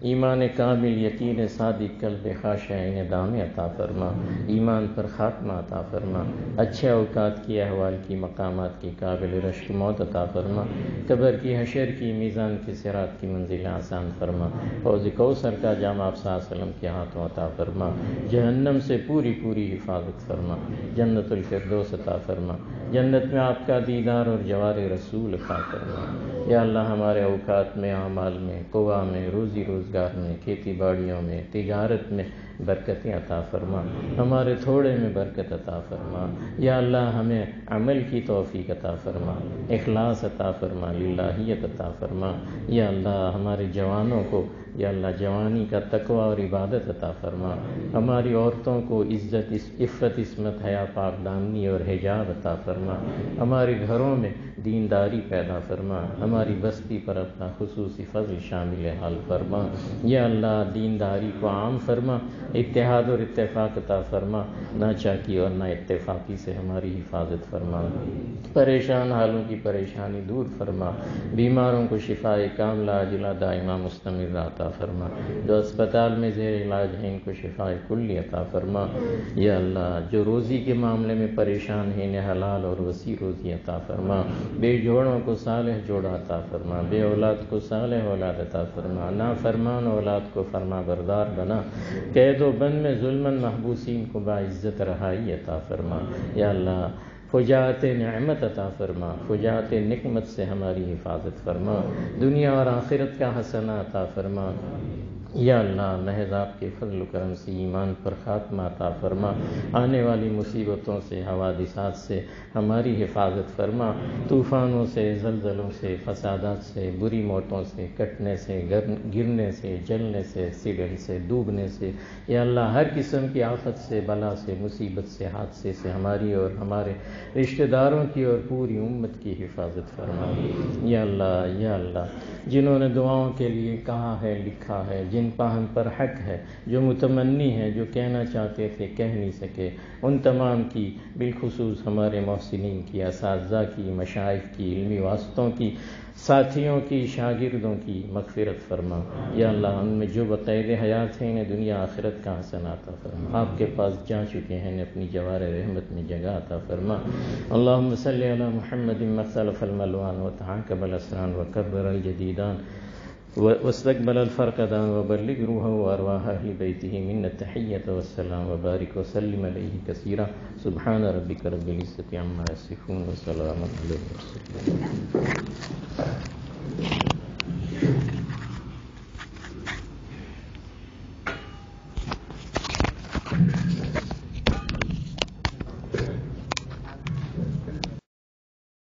ایمان کامل، یقین صادق، قلب خاشع دام عطا فرما. ایمان پر خاتمہ عطا فرما، اچھے اوقات کی، احوال کی، مقامات کی، قابل رشک موت عطا فرما. قبر کی، حشر کی، میزان کی، صراط کی منزل آسان فرما. حوض کوثر کا جام آپ صلی اللہ علیہ وسلم کے ہاتھوں عطا فرما. جہنم سے پوری حفاظت فرما. جنت الفردوس عطا فرما. جنت میں آپ کا دیدار اور جوار رسول عطا فرما. یا اللہ ہمارے اوقات میں، اعمال میں، قوا میں، روزی روزگار میں، کھیتی باڑیوں میں، تجارت میں برکتیں عطا فرما. ہمارے تھوڑے میں برکت عطا فرما. یا اللہ ہمیں عمل کی توفیق عطا فرما، اخلاص عطا فرما، للہیت عطا فرما. یا اللہ ہمارے جوانوں کو، یا اللہ جوانی کا تقوی اور عبادت عطا فرما. ہماری عورتوں کو عزت، عفت، عصمت، حیا، پاک دامنی اور حجاب عطا فرما. ہمارے گھروں میں دینداری پیدا فرما. ہماری بستی پر اپنا خصوصی فضل شامل حال فرما. یا اللہ دینداری کو عام فرما، اتحاد اور اتفاق عطا فرما. نہ چاکی اور نہ اتفاقی سے ہماری حفاظت فرما. پریشان حالوں کی پریشانی دور فرما. بیماروں کو شفائے کاملہ عاجلہ دائمہ مستمر عطا فرما. جو اسپتال میں زیر علاج ہیں ان کو شفائے کلی عطا فرما. یا اللہ جو روزی کے معاملے میں پریشان ہیں انہیں حلال اور وسیع روزی عطا فرما. بے جوڑوں کو صالح جوڑا عطا فرما. بے اولاد کو صالح اولاد عطا فرما. نافرمان اولاد کو فرما بردار بنا. قید و بند میں ظلماً محبوسین کو باعزت رہائی عطا فرما. یا اللہ فجاعت نعمت عطا فرما. فجاعت نقمت سے ہماری حفاظت فرما. دنیا اور آخرت کا حسنہ عطا فرما. یا اللہ محض آپ کے فضل و کرم سے ایمان پر خاتمہ عطا فرما. آنے والی مصیبتوں سے، حوادثات سے ہماری حفاظت فرما. طوفانوں سے، زلزلوں سے، فسادات سے، بری موتوں سے، کٹنے سے، گرنے سے، جلنے سے، ایکسیڈنٹ سے، ڈوبنے سے، یا اللہ ہر قسم کی آفت سے، بلا سے، مصیبت سے، حادثے سے ہماری اور ہمارے رشتہ داروں کی اور پوری امت کی حفاظت فرما. یا اللہ جنہوں نے دعاؤں کے لیے کہا ہے، لکھا ہے، جن پہ ہم پر حق ہے، جو متمنی ہے، جو کہنا چاہتے تھے کہہ نہیں سکے، ان تمام کی، بالخصوص ہمارے محسنین کی، اساتذہ کی، مشائخ کی، علمی واسطوں کی، ساتھیوں کی، شاگردوں کی مغفرت فرما. یا اللہ ان میں جو بقید حیات ہیں انہیں دنیا آخرت کا حسنہ عطا فرما. آپ کے پاس جا چکے ہیں انہیں اپنی جوار رحمت میں جگہ عطا فرما. اللہم صلی علی محمد مختلف الملوان وتعاقب الاسران وکبر الجدیدان واستقبل الفرقدان وبلغ روحه وارواح اہل بیتہ من التحیۃ والسلام وبارک وسلم علیہ کثیرا. سبحان ربک رب العزۃ عما یصفون وسلام علی المرسلین.